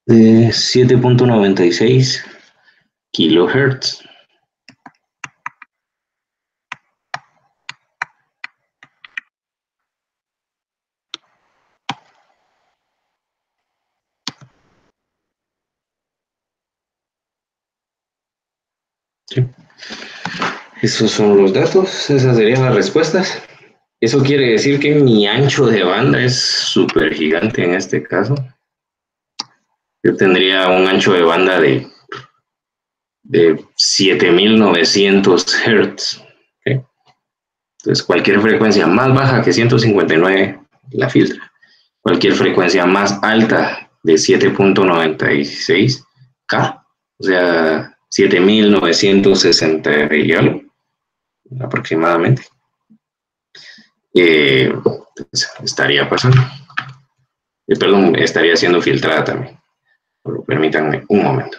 de 7.96 kilohertz. Sí. Esos son los datos, esas serían las respuestas. Eso quiere decir que mi ancho de banda es súper gigante en este caso. Yo tendría un ancho de banda de 7900 Hz. ¿Okay? Entonces, cualquier frecuencia más baja que 159 la filtra. Cualquier frecuencia más alta de 7.96 K, o sea, 7960 y algo, aproximadamente, pues, estaría pasando. Perdón, estaría siendo filtrada también. Pero permítanme un momento.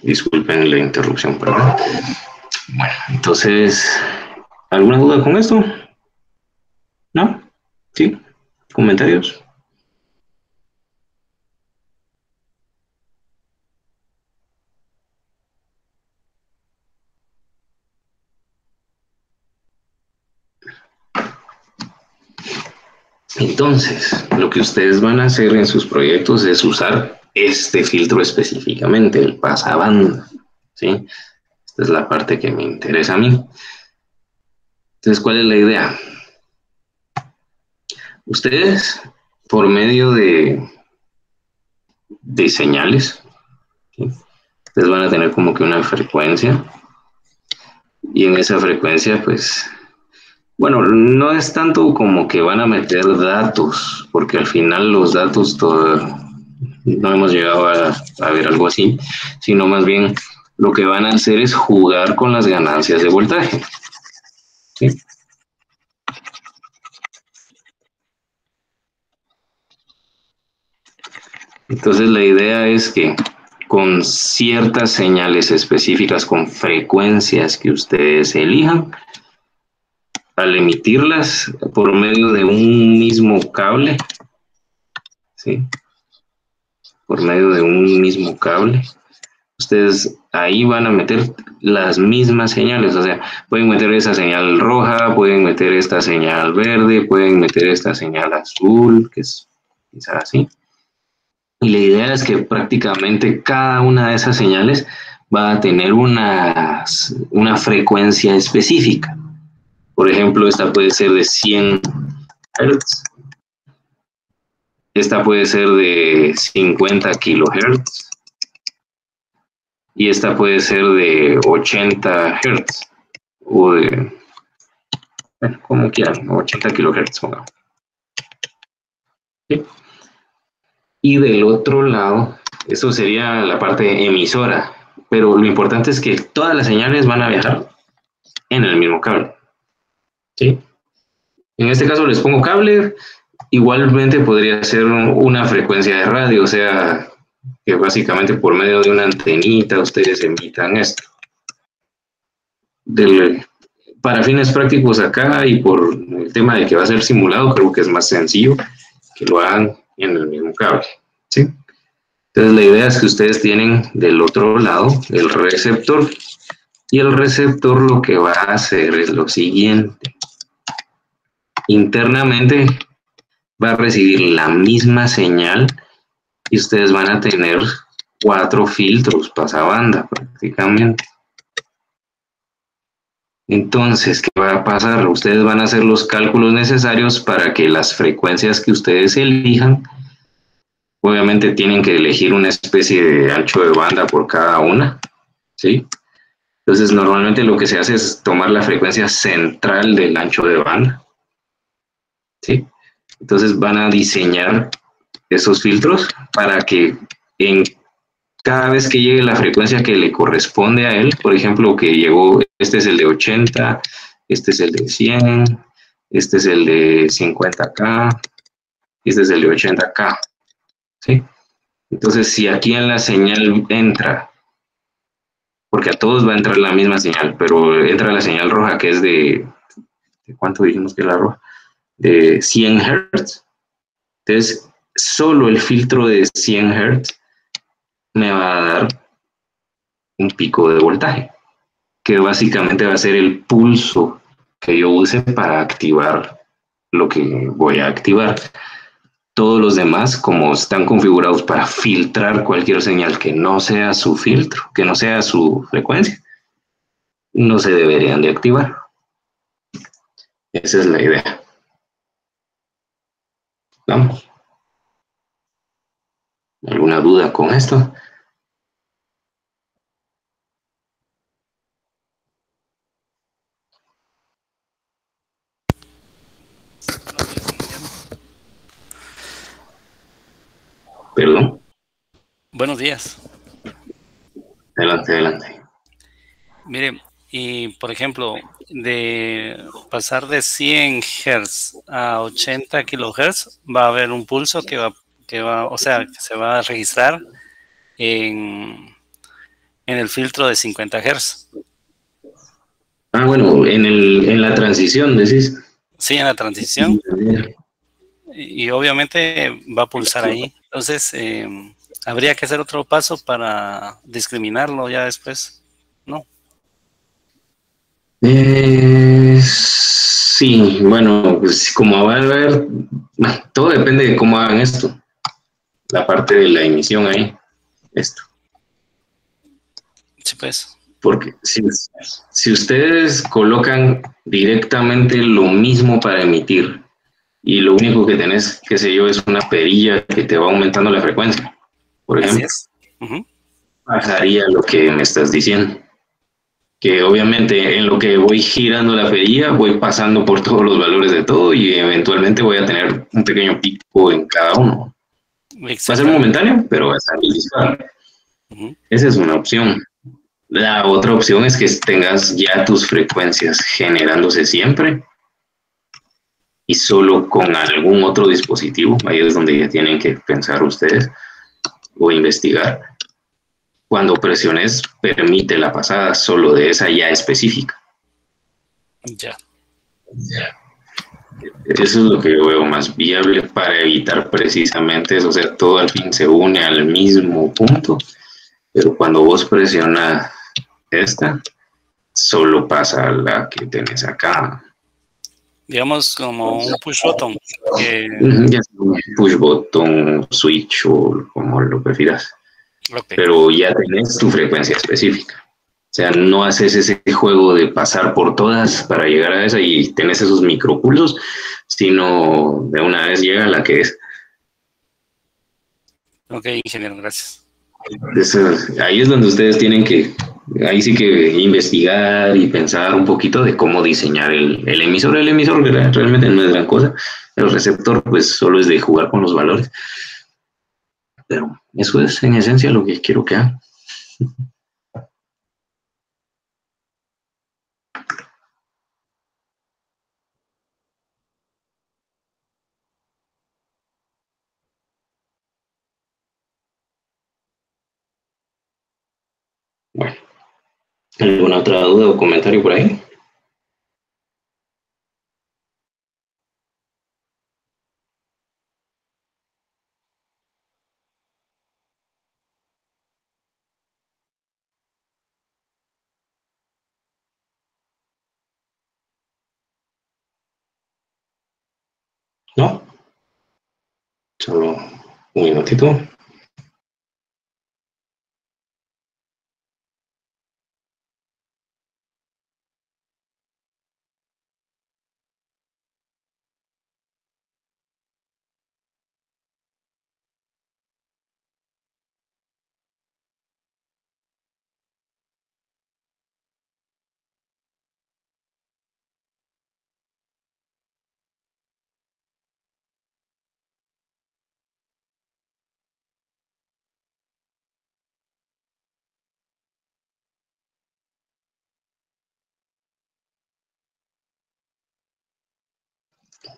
Disculpen la interrupción, perdón. Bueno, entonces, ¿alguna duda con esto? ¿No? ¿Sí? ¿Comentarios? Entonces, lo que ustedes van a hacer en sus proyectos es usar este filtro específicamente, el pasabanda, ¿sí? Esta es la parte que me interesa a mí. Entonces, ¿cuál es la idea? Ustedes, por medio de señales, ¿sí? Ustedes van a tener como que una frecuencia, y en esa frecuencia, pues, bueno, no es tanto como que van a meter datos, porque al final los datos no hemos llegado a ver algo así, sino más bien lo que van a hacer es jugar con las ganancias de voltaje, ¿sí? Entonces la idea es que con ciertas señales específicas, con frecuencias que ustedes elijan, al emitirlas por medio de un mismo cable, ¿sí? Por medio de un mismo cable, ustedes ahí van a meter las mismas señales, o sea, pueden meter esa señal roja, pueden meter esta señal verde, pueden meter esta señal azul, que es quizás así. Y la idea es que prácticamente cada una de esas señales va a tener una frecuencia específica. Por ejemplo, esta puede ser de 100 Hz, esta puede ser de 50 kHz, y esta puede ser de 80 Hz, o de, bueno, como quieran, 80 kHz, pongamos. ¿Sí? Y del otro lado, eso sería la parte emisora, pero lo importante es que todas las señales van a viajar en el mismo cable, ¿sí? En este caso les pongo cable, igualmente podría ser una frecuencia de radio, o sea, que básicamente por medio de una antenita ustedes emitan esto. Para fines prácticos acá y por el tema de que va a ser simulado, creo que es más sencillo que lo hagan en el mismo cable, ¿sí? Entonces la idea es que ustedes tienen del otro lado el receptor, y el receptor lo que va a hacer es lo siguiente. Internamente va a recibir la misma señal y ustedes van a tener 4 filtros pasabanda prácticamente. Entonces, ¿qué va a pasar? Ustedes van a hacer los cálculos necesarios para que las frecuencias que ustedes elijan, obviamente tienen que elegir una especie de ancho de banda por cada una, ¿sí? Entonces, normalmente lo que se hace es tomar la frecuencia central del ancho de banda, ¿sí? Entonces van a diseñar esos filtros para que cada vez que llegue la frecuencia que le corresponde a él, por ejemplo, que llegó, este es el de 80, este es el de 100, este es el de 50K, este es el de 80K, ¿sí? Entonces, si aquí en la señal entra, porque a todos va a entrar la misma señal, pero entra la señal roja que es ¿de cuánto dijimos que es la roja? De 100 Hz. Entonces, solo el filtro de 100 Hz me va a dar un pico de voltaje, que básicamente va a ser el pulso que yo use para activar lo que voy a activar. Todos los demás, como están configurados para filtrar cualquier señal que no sea su filtro, que no sea su frecuencia, no se deberían de activar. Esa es la idea. ¿Vamos? ¿Alguna duda con esto? Perdón. Buenos días. Adelante, adelante. Mire, y por ejemplo, de pasar de 100 Hz a 80 kHz, va a haber un pulso que o sea, que se va a registrar en el filtro de 50 Hz. Ah, bueno, en la transición, decís. Sí, en la transición. Y obviamente va a pulsar ahí. Entonces, habría que hacer otro paso para discriminarlo ya después, ¿no? Sí, bueno, pues como va a haber, todo depende de cómo hagan esto, la parte de la emisión ahí, esto. Sí, pues. Porque si ustedes colocan directamente lo mismo para emitir y lo único que tenés, qué sé yo, es una perilla que te va aumentando la frecuencia, por Así ejemplo, es. Ujú. pasaría lo que me estás diciendo. Que obviamente en lo que voy girando la perilla voy pasando por todos los valores de todo y eventualmente voy a tener un pequeño pico en cada uno. Va a ser Exactamente. momentáneo, pero va a estar disparo. Ujú. Esa es una opción. La otra opción es que tengas ya tus frecuencias generándose siempre y solo con algún otro dispositivo. Ahí es donde ya tienen que pensar ustedes o investigar. Cuando presiones, permite la pasada solo de esa ya específica. Ya. Eso es lo que yo veo más viable para evitar precisamente eso. O sea, todo al fin se une al mismo punto, pero cuando vos presionas esta, solo pasa la que tenés acá. Digamos como un push button. Que, Ya sea un push button, switch o como lo prefieras, ok. pero ya tenés tu frecuencia específica. O sea, no haces ese juego de pasar por todas para llegar a esa y tenés esos micropulsos, sino de una vez llega la que es. Ok, ingeniero, gracias. Ahí es donde ustedes tienen que, ahí sí que investigar y pensar un poquito de cómo diseñar el emisor. El emisor realmente no es gran cosa, el receptor pues solo es de jugar con los valores. Pero eso es en esencia lo que quiero que hagan. Bueno, ¿alguna otra duda o comentario por ahí? ¿No? Solo un minutito.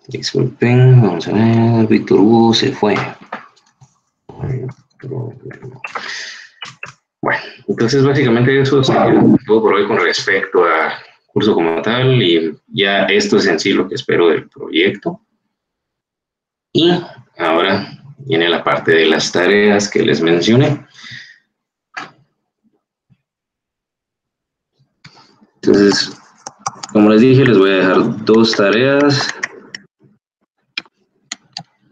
Disculpen, vamos a ver, Víctor Hugo se fue. Bueno, entonces básicamente eso sería todo por hoy con respecto a curso como tal y ya esto es en sí lo que espero del proyecto. Y ahora viene la parte de las tareas que les mencioné. Entonces, como les dije, les voy a dejar dos tareas.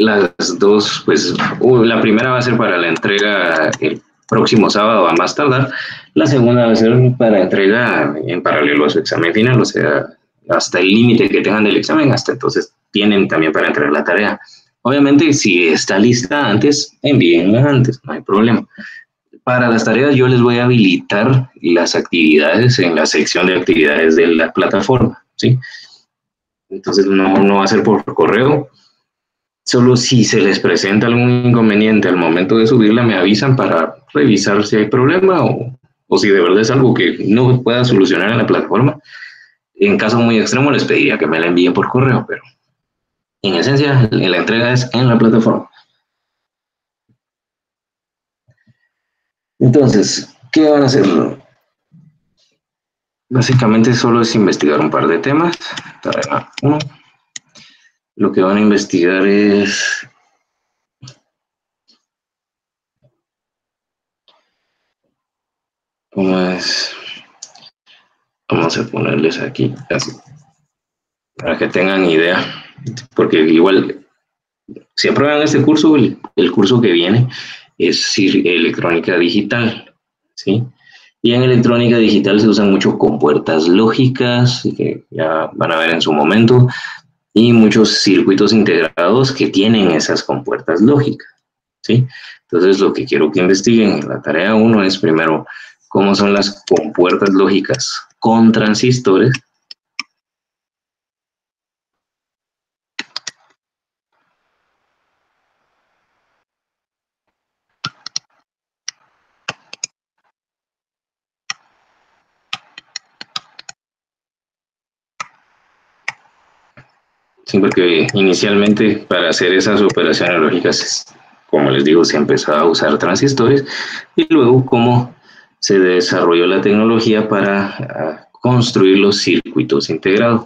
Las dos, pues, la primera va a ser para la entrega el próximo sábado a más tardar. La segunda va a ser para entrega en paralelo a su examen final, o sea, hasta el límite que tengan del examen, hasta entonces tienen también para entregar la tarea. Obviamente, si está lista antes, envíenla antes, no hay problema. Para las tareas yo les voy a habilitar las actividades en la sección de actividades de la plataforma, ¿sí? Entonces no va a ser por correo, solo si se les presenta algún inconveniente al momento de subirla me avisan para revisar si hay problema o si de verdad es algo que no pueda solucionar en la plataforma. En caso muy extremo les pediría que me la envíen por correo, pero en esencia la entrega es en la plataforma. Entonces, ¿qué van a hacer? Básicamente solo es investigar un par de temas. Tarea 1. Lo que van a investigar es cómo es. Vamos a ponerles aquí así. para que tengan idea, porque igual, si aprueban este curso, el curso que viene es electrónica digital, ¿sí? Y en electrónica digital se usan mucho compuertas lógicas, que ya van a ver en su momento, y muchos circuitos integrados que tienen esas compuertas lógicas, ¿sí? Entonces, lo que quiero que investiguen en la tarea 1 es primero cómo son las compuertas lógicas con transistores. Sí, porque inicialmente para hacer esas operaciones lógicas, como les digo, se empezó a usar transistores y luego cómo se desarrolló la tecnología para construir los circuitos integrados.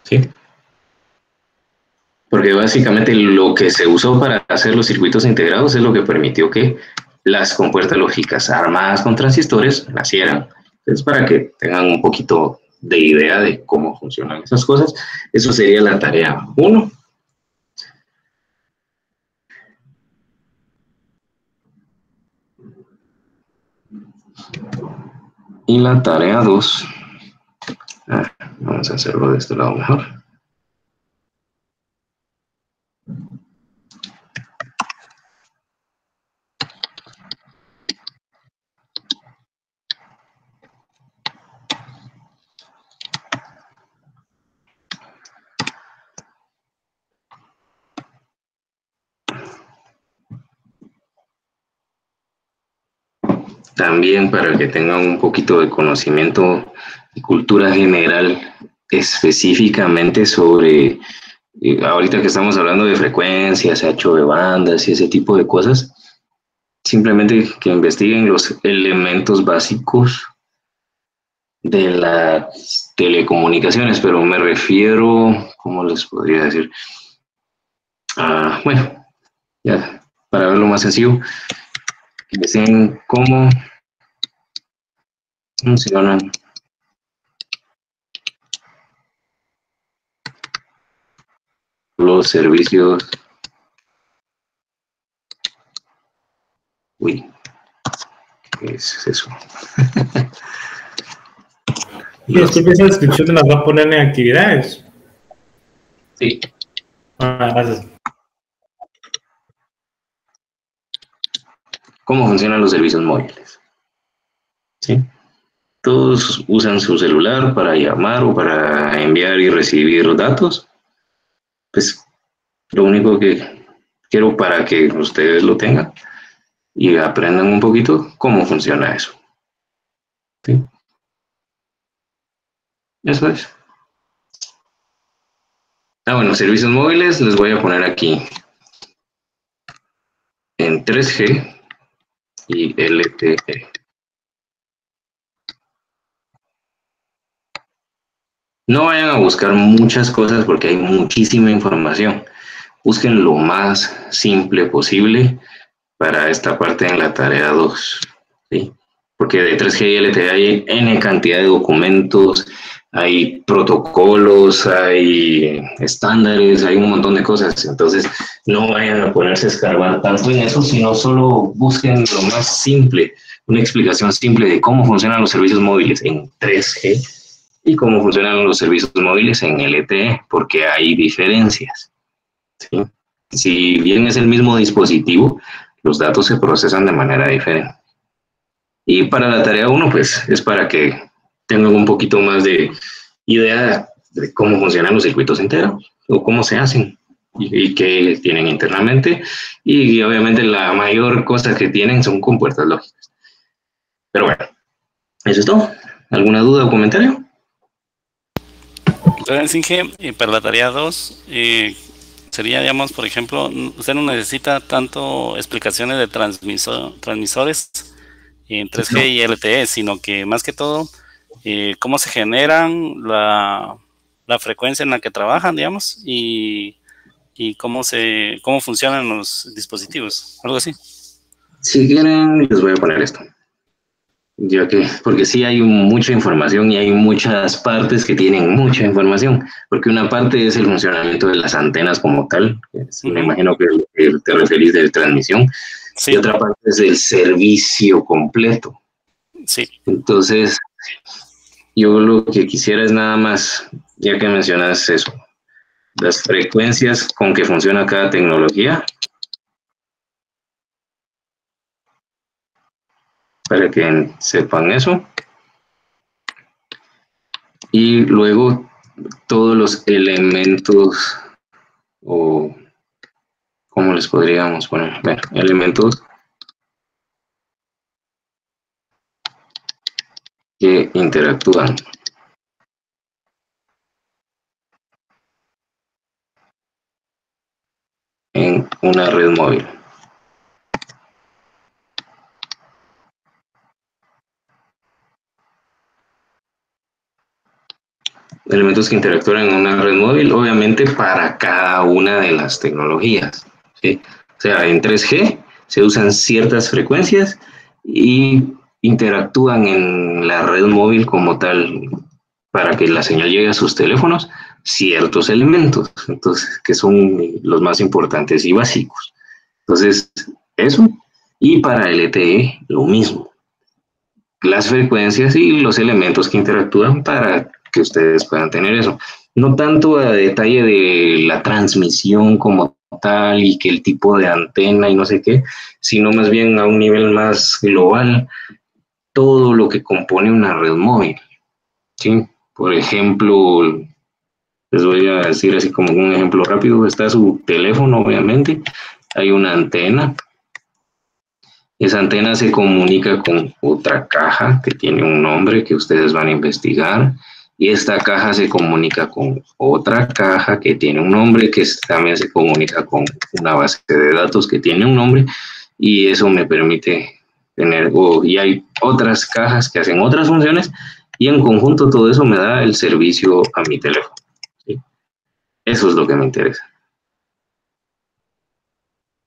¿Sí? Porque básicamente lo que se usó para hacer los circuitos integrados es lo que permitió que las compuertas lógicas armadas con transistores nacieran. Entonces, para que tengan un poquito de idea de cómo funcionan esas cosas, eso sería la tarea 1. Y la tarea 2, vamos a hacerlo de este lado mejor. También para que tengan un poquito de conocimiento y cultura general específicamente sobre, ahorita que estamos hablando de frecuencias, ancho de bandas y ese tipo de cosas, simplemente que investiguen los elementos básicos de las telecomunicaciones, pero me refiero, ¿cómo les podría decir? Bueno, ya, para verlo más sencillo, que deseen cómo funcionan los servicios. Uy, ¿qué es eso? Y después de esa descripción te las va a poner en actividades. Sí. Gracias. ¿Cómo funcionan los servicios móviles? ¿Sí? Todos usan su celular para llamar o para enviar y recibir datos. Pues lo único que quiero para que ustedes lo tengan y aprendan un poquito cómo funciona eso. ¿Sí? Eso es. Bueno, servicios móviles les voy a poner aquí en 3G y LTE. No vayan a buscar muchas cosas porque hay muchísima información. Busquen lo más simple posible para esta parte en la tarea 2, ¿sí? Porque de 3G y LTE hay N cantidad de documentos, hay protocolos, hay estándares, hay un montón de cosas. Entonces, no vayan a ponerse a escarbar tanto en eso, sino solo busquen lo más simple, una explicación simple de cómo funcionan los servicios móviles en 3G y cómo funcionan los servicios móviles en LTE, porque hay diferencias, ¿sí? Si bien es el mismo dispositivo, los datos se procesan de manera diferente. Y para la tarea 1, pues, es para que tengan un poquito más de idea de cómo funcionan los circuitos integrados, o cómo se hacen, y qué tienen internamente, y obviamente la mayor cosa que tienen son compuertas lógicas. Pero bueno, eso es todo. ¿Alguna duda o comentario? Entonces, Inge, para la tarea 2, sería, digamos, por ejemplo, usted no necesita tanto explicaciones de transmisores en 3G y LTE, sino que más que todo cómo se generan, la frecuencia en la que trabajan, digamos, y cómo funcionan los dispositivos, algo así. Si quieren, les voy a poner esto. Porque sí hay mucha información y hay muchas partes que tienen mucha información, porque una parte es el funcionamiento de las antenas como tal, me imagino que te referís de transmisión, sí. Y otra parte es el servicio completo. Sí. Entonces, yo lo que quisiera es nada más, ya que mencionas eso, las frecuencias con que funciona cada tecnología, para que sepan eso. Y luego todos los elementos, o ¿cómo les podríamos poner? Bueno, elementos que interactúan. En una red móvil. Elementos que interactúan en una red móvil, obviamente para cada una de las tecnologías, ¿sí? O sea, en 3G se usan ciertas frecuencias y interactúan en la red móvil como tal para que la señal llegue a sus teléfonos ciertos elementos, entonces, que son los más importantes y básicos. Entonces, eso. Y para LTE, lo mismo. Las frecuencias y los elementos que interactúan para que ustedes puedan tener eso. No tanto a detalle de la transmisión como tal y que el tipo de antena y no sé qué, sino más bien a un nivel más global, todo lo que compone una red móvil, ¿sí? Por ejemplo, les voy a decir así como un ejemplo rápido, está su teléfono, obviamente, hay una antena. Esa antena se comunica con otra caja que tiene un nombre que ustedes van a investigar. Y esta caja se comunica con otra caja que tiene un nombre que también se comunica con una base de datos que tiene un nombre. Y eso me permite tener, y hay otras cajas que hacen otras funciones. Y en conjunto todo eso me da el servicio a mi teléfono, ¿sí? Eso es lo que me interesa.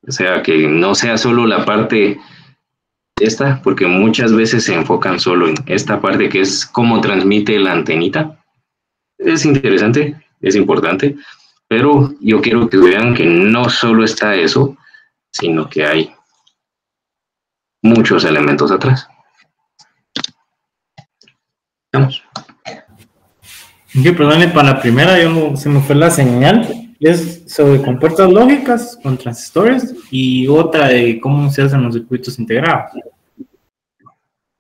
O sea, que no sea solo la parte esta, porque muchas veces se enfocan solo en esta parte que es cómo transmite la antenita. Es interesante, es importante, pero yo quiero que vean que no solo está eso, sino que hay muchos elementos atrás. Vamos. Yo, perdone, para la primera se me fue la señal. Es sobre compuertas lógicas con transistores y otra de cómo se hacen los circuitos integrados.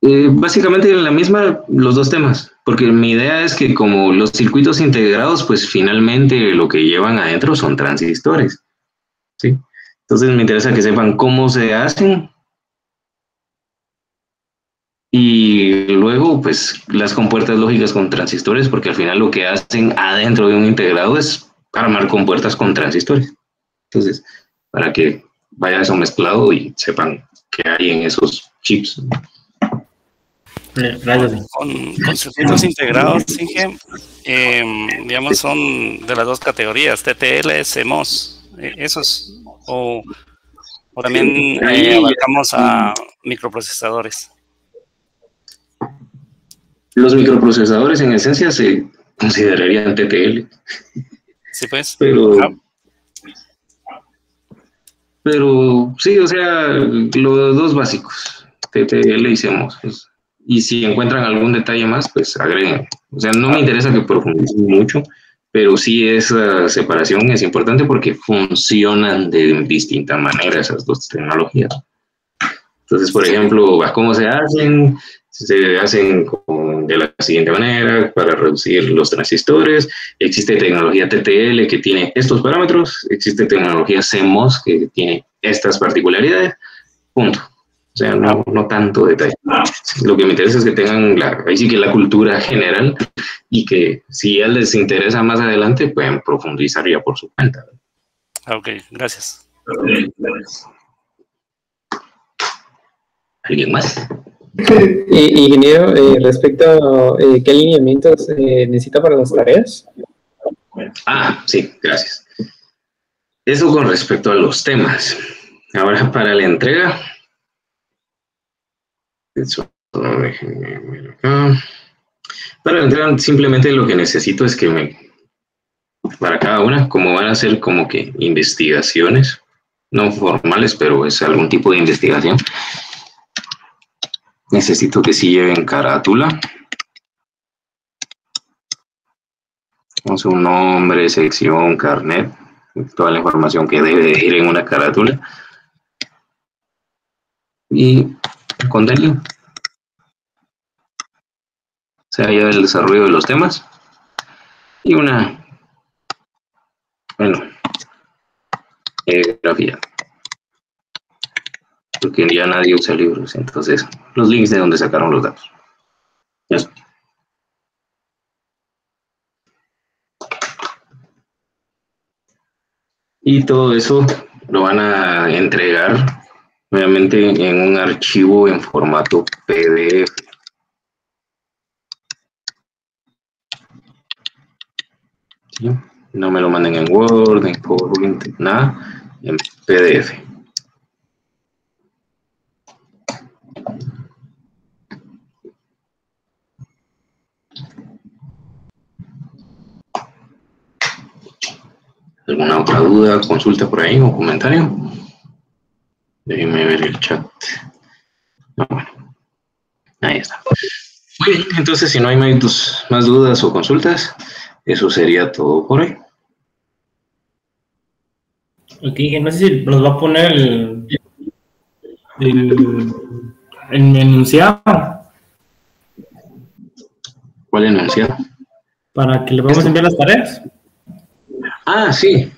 Básicamente la misma, los dos temas, porque mi idea es que como los circuitos integrados, pues finalmente lo que llevan adentro son transistores, ¿sí? Entonces me interesa que sepan cómo se hacen y luego pues las compuertas lógicas con transistores, porque al final lo que hacen adentro de un integrado es armar compuertas con transistores. Entonces, para que vaya eso mezclado y sepan qué hay en esos chips. Con circuitos integrados, Inge, digamos, son de las dos categorías, TTL, CMOS, esos, o también abarcamos a microprocesadores. Los microprocesadores en esencia se considerarían TTL. Sí, pues. Pero sí, o sea, los dos básicos, TTL y CMOS. Y si encuentran algún detalle más, pues agreguen. O sea, no me interesa que profundicen mucho, pero sí esa separación es importante porque funcionan de distinta manera esas dos tecnologías. Entonces, por ejemplo, ¿cómo se hacen? Se hacen de la siguiente manera para reducir los transistores. Existe tecnología TTL que tiene estos parámetros. Existe tecnología CMOS que tiene estas particularidades. Punto. O sea, no tanto detalle. Lo que me interesa es que tengan ahí sí que la cultura general y que si ya les interesa más adelante pueden profundizar ya por su cuenta. Ok, gracias. ¿Alguien más? Ingeniero, respecto a qué alineamientos necesita para las tareas. Ah, sí, gracias. Eso con respecto a los temas. Ahora para la entrega. Eso, déjenme ver acá. Para la entrega simplemente lo que necesito es que para cada una, como van a ser como que investigaciones, no formales, pero es algún tipo de investigación, necesito que sí lleven carátula. Con su nombre, sección, carnet, toda la información que debe de ir en una carátula. Y contenido. O sea, ya el desarrollo de los temas. Y una, bueno, grafía. Porque ya nadie usa libros, entonces los links de donde sacaron los datos. Ya está. Y todo eso lo van a entregar nuevamente en un archivo en formato PDF. ¿Sí? No me lo manden en Word, en PowerPoint, nada, en PDF. ¿Alguna otra duda, consulta por ahí o comentario? Déjenme ver el chat. No, bueno, ahí está. Muy bien, entonces si no hay más dudas o consultas, eso sería todo por hoy. Ok, no sé si nos va a poner el enunciado ¿Cuál enunciado? para que le vamos a enviar las tareas. Ah, sí.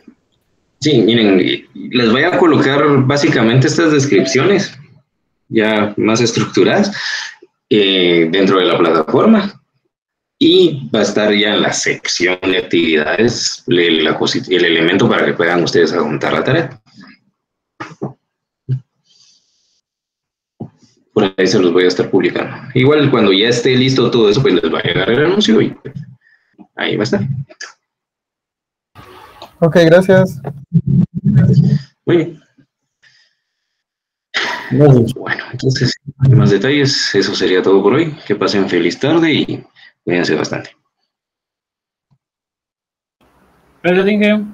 Sí, miren, les voy a colocar básicamente estas descripciones ya más estructuradas dentro de la plataforma y va a estar ya en la sección de actividades el elemento para que puedan ustedes adjuntar la tarea. Por ahí se los voy a estar publicando. Igual cuando ya esté listo todo eso, pues les va a llegar el anuncio y ahí va a estar. Ok, gracias. Muy bien. Gracias. Bueno, entonces, sin más detalles, eso sería todo por hoy. Que pasen feliz tarde y cuídense bastante. Gracias, Inge.